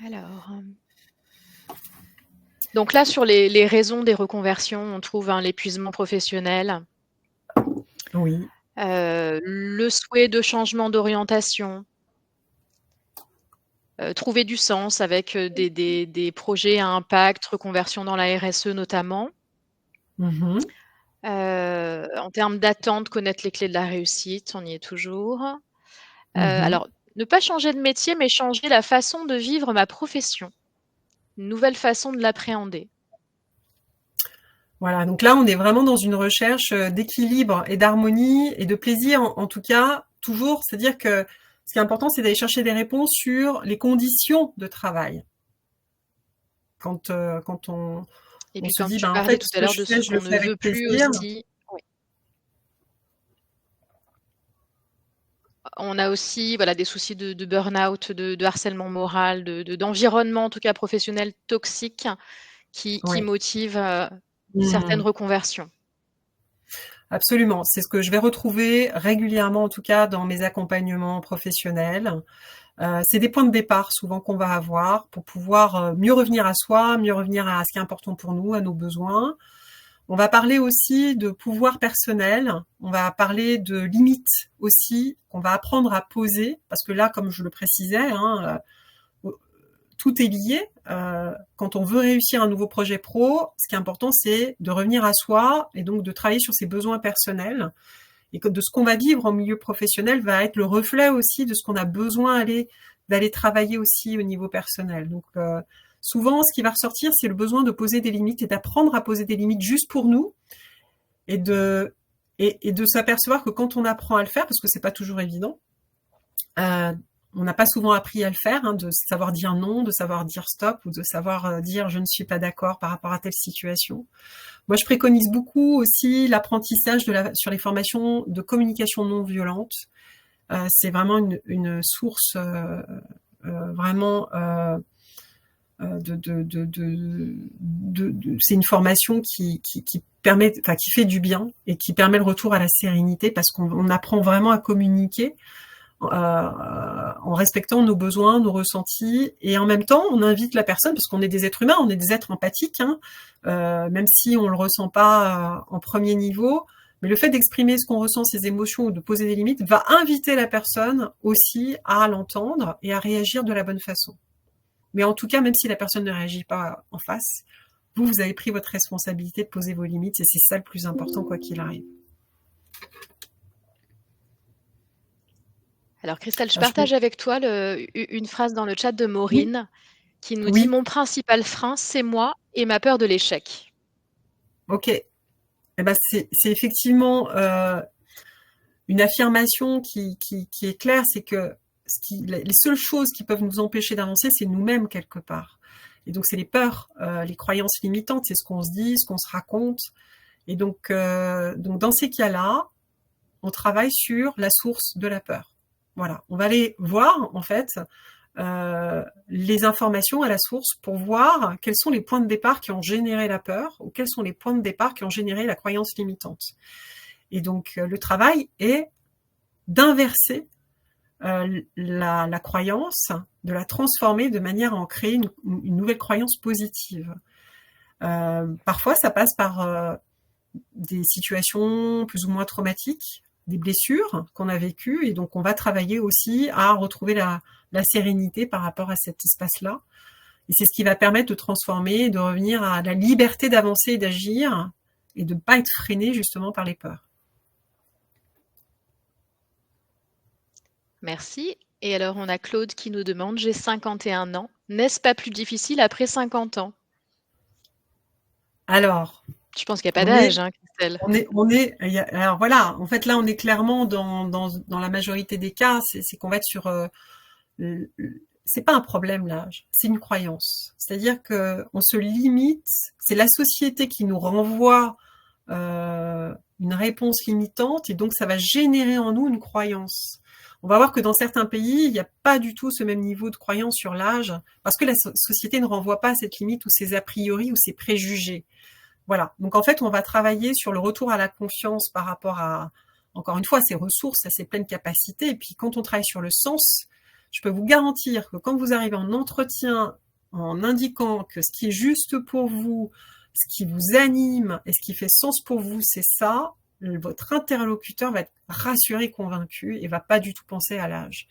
Alors, donc là, sur les raisons des reconversions, on trouve l'épuisement professionnel, Oui. le souhait de changement d'orientation, trouver du sens avec des projets à impact, reconversion dans la RSE notamment. Mmh. En termes d'attente, connaître les clés de la réussite, on y est toujours. Mmh. Alors, ne pas changer de métier, mais changer la façon de vivre ma profession. Une nouvelle façon de l'appréhender. Voilà, donc là, on est vraiment dans une recherche d'équilibre et d'harmonie et de plaisir, en tout cas, toujours. C'est-à-dire que ce qui est important, c'est d'aller chercher des réponses sur les conditions de travail. Quand Et on puis, se comme dit, tu en parlais fait, tout ce à que l'heure je de fais, ce je le qu'on fais ne avec veut plus plaisir. aussi. On a aussi voilà, des soucis de burn-out, de harcèlement moral, d'environnement, en tout cas professionnel toxique, qui Oui. motive certaines Mmh. reconversions. Absolument. C'est ce que je vais retrouver régulièrement, en tout cas, dans mes accompagnements professionnels. C'est des points de départ souvent qu'on va avoir pour pouvoir mieux revenir à soi, mieux revenir à ce qui est important pour nous, à nos besoins. On va parler aussi de pouvoir personnel, on va parler de limites aussi, qu'on va apprendre à poser, parce que là, comme je le précisais, hein, tout est lié. Quand on veut réussir un nouveau projet pro, ce qui est important, c'est de revenir à soi et donc de travailler sur ses besoins personnels. Et que de ce qu'on va vivre en milieu professionnel va être le reflet aussi de ce qu'on a besoin d'aller travailler aussi au niveau personnel. Donc souvent, ce qui va ressortir, c'est le besoin de poser des limites et d'apprendre à poser des limites juste pour nous et de s'apercevoir que quand on apprend à le faire, parce que c'est pas toujours évident, on n'a pas souvent appris à le faire, hein, de savoir dire non, de savoir dire stop ou de savoir dire je ne suis pas d'accord par rapport à telle situation. Moi, je préconise beaucoup aussi l'apprentissage sur les formations de communication non violente. C'est vraiment une source vraiment c'est une formation qui permet, enfin, qui fait du bien et qui permet le retour à la sérénité parce qu'on apprend vraiment à communiquer en respectant nos besoins, nos ressentis, et en même temps, on invite la personne, parce qu'on est des êtres humains, on est des êtres empathiques, hein, même si on le ressent pas en premier niveau, mais le fait d'exprimer ce qu'on ressent, ses émotions, ou de poser des limites, va inviter la personne aussi à l'entendre et à réagir de la bonne façon. Mais en tout cas, même si la personne ne réagit pas en face, vous avez pris votre responsabilité de poser vos limites, et c'est ça le plus important, quoi qu'il arrive. Alors Christelle, je Alors, partage avec toi une phrase dans le chat de oui, Maureen qui nous dit: oui, «Mon principal frein, c'est moi et ma peur de l'échec». ok. Eh ben, c'est effectivement une affirmation qui est claire, c'est que les seules choses qui peuvent nous empêcher d'avancer, c'est nous-mêmes quelque part. Et donc c'est les peurs, les croyances limitantes, c'est ce qu'on se dit, ce qu'on se raconte. Et donc dans ces cas-là, on travaille sur la source de la peur. Voilà, on va aller voir en fait les informations à la source pour voir quels sont les points de départ qui ont généré la peur ou quels sont les points de départ qui ont généré la croyance limitante. Et donc le travail est d'inverser la croyance, de la transformer de manière à en créer une nouvelle croyance positive. Parfois, ça passe par des situations plus ou moins traumatiques, des blessures qu'on a vécues, et donc on va travailler aussi à retrouver la sérénité par rapport à cet espace-là. Et c'est ce qui va permettre de transformer, de revenir à la liberté d'avancer et d'agir, et de ne pas être freiné justement par les peurs. Merci. Et alors, on a Claude qui nous demande: j'ai 51 ans. N'est-ce pas plus difficile après 50 ans? Alors, Je pense qu'il n'y a pas on est d'âge, hein, Christelle. alors voilà, en fait là on est clairement dans la majorité des cas, c'est qu'on va être sur, c'est pas un problème l'âge, c'est une croyance. C'est-à-dire que on se limite, c'est la société qui nous renvoie une réponse limitante, et donc ça va générer en nous une croyance. On va voir que dans certains pays, il n'y a pas du tout ce même niveau de croyance sur l'âge, parce que la société ne renvoie pas cette limite ou ces a priori ou ces préjugés. Voilà. Donc en fait, on va travailler sur le retour à la confiance par rapport à, encore une fois, ses ressources, à ses pleines capacités. Et puis quand on travaille sur le sens, je peux vous garantir que quand vous arrivez en entretien en indiquant que ce qui est juste pour vous, ce qui vous anime et ce qui fait sens pour vous, c'est ça, votre interlocuteur va être rassuré, convaincu et va pas du tout penser à l'âge.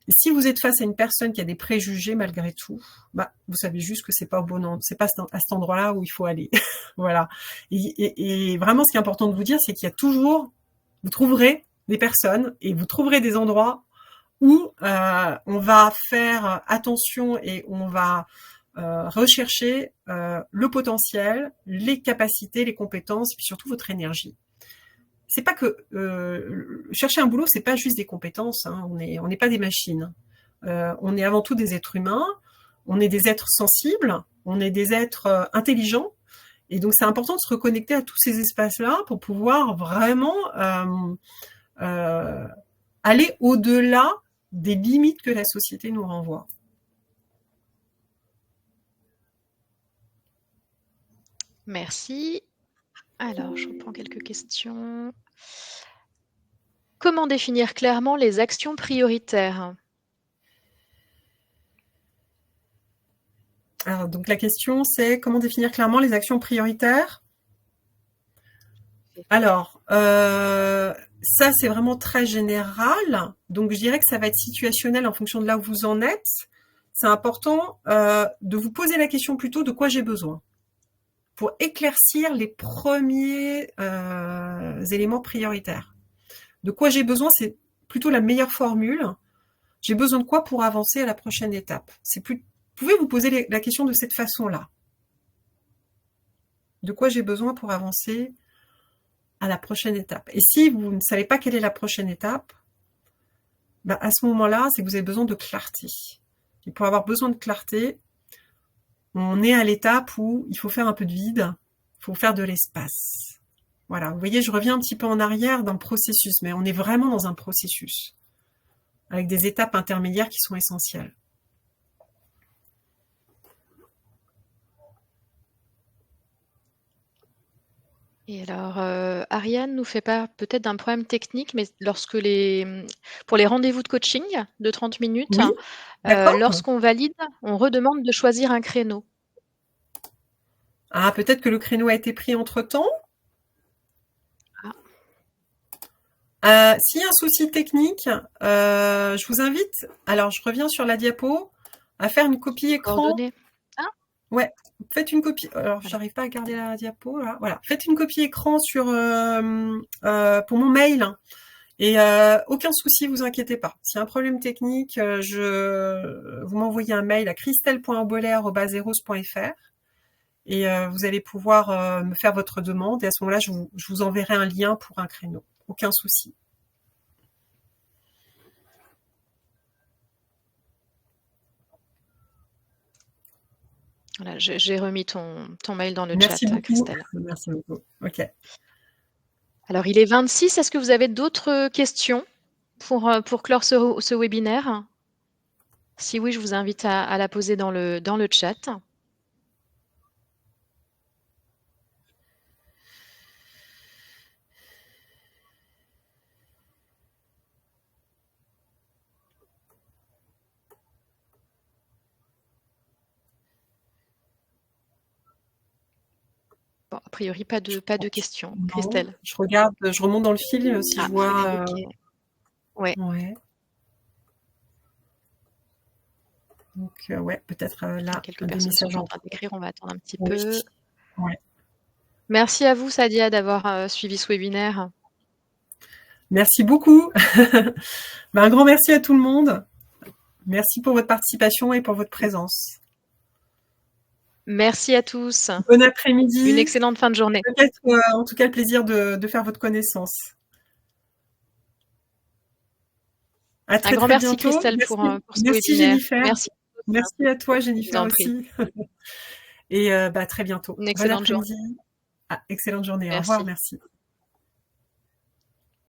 Et si vous êtes face à une personne qui a des préjugés malgré tout, bah, vous savez juste que c'est pas au bon endroit, c'est pas à cet endroit-là où il faut aller. Voilà. Et vraiment, ce qui est important de vous dire, c'est qu'il y a toujours, vous trouverez des personnes et vous trouverez des endroits où on va faire attention et on va rechercher le potentiel, les capacités, les compétences, et puis surtout votre énergie. C'est pas que chercher un boulot, c'est pas juste des compétences. Hein, on n'est pas des machines. On est avant tout des êtres humains. On est des êtres sensibles. On est des êtres intelligents. Et donc c'est important de se reconnecter à tous ces espaces-là pour pouvoir vraiment aller au-delà des limites que la société nous renvoie. Merci. Alors, je reprends quelques questions. Comment définir clairement les actions prioritaires? Alors, donc la question, c'est comment définir clairement les actions prioritaires? Alors, ça, c'est vraiment très général. Donc, je dirais que ça va être situationnel en fonction de là où vous en êtes. C'est important de vous poser la question plutôt de quoi j'ai besoin pour éclaircir les premiers éléments prioritaires. De quoi j'ai besoin, c'est plutôt la meilleure formule. J'ai besoin de quoi pour avancer à la prochaine étape? Vous pouvez vous poser la question de cette façon-là. De quoi j'ai besoin pour avancer à la prochaine étape? Et si vous ne savez pas quelle est la prochaine étape, bah à ce moment-là, c'est que vous avez besoin de clarté. Et pour avoir besoin de clarté, on est à l'étape où il faut faire un peu de vide, il faut faire de l'espace. Voilà, vous voyez, je reviens un petit peu en arrière d'un processus, mais on est vraiment dans un processus, avec des étapes intermédiaires qui sont essentielles. Et alors, Ariane nous fait part peut-être d'un problème technique, mais pour les rendez-vous de coaching de 30 minutes, Oui, d'accord. lorsqu'on valide, on redemande de choisir un créneau. Ah, peut-être que le créneau a été pris entre-temps. S'il y a un souci technique, je vous invite, alors je reviens sur la diapo, à faire une copie écran. Coordonnées. Ah, Ouais, faites une copie. Alors, voilà. j'arrive pas à garder la diapo là. Voilà, faites une copie écran sur pour mon mail Et aucun souci, vous inquiétez pas. S'il y a un problème technique, vous m'envoyez un mail à christelle.boller@eros.fr et vous allez pouvoir me faire votre demande. Et à ce moment-là, je vous enverrai un lien pour un créneau. Aucun souci. Voilà, j'ai remis ton mail dans le Merci chat, beaucoup. Christelle. Merci beaucoup. Ok. Alors, il est 26. Est-ce que vous avez d'autres questions pour clore ce webinaire? Si oui, je vous invite à la poser dans le chat. Bon, a priori, pas de questions. Non, Christelle? je regarde, je remonte dans le fil si je vois. Frédéric ouais. Ouais. Donc, ouais, peut-être Il y a là, quelques des personnes messages sont en en train trop. d'écrire, on va attendre un petit Oui. peu. Ouais. Merci à vous, Sadia, d'avoir suivi ce webinaire. Merci beaucoup. Un grand merci à tout le monde. Merci pour votre participation et pour votre présence. Merci à tous. Bon après-midi. Une excellente fin de journée. Peut-être, en tout cas, le plaisir de faire votre connaissance. À Un très, grand très merci, bientôt. Christelle, Merci, pour ce merci webinaire. Jennifer. Merci. Merci à toi, Je vous Jennifer, en prie. aussi. Et à très bientôt. Une Bon excellente journée. après-midi. Excellente journée. Au revoir, Merci. merci.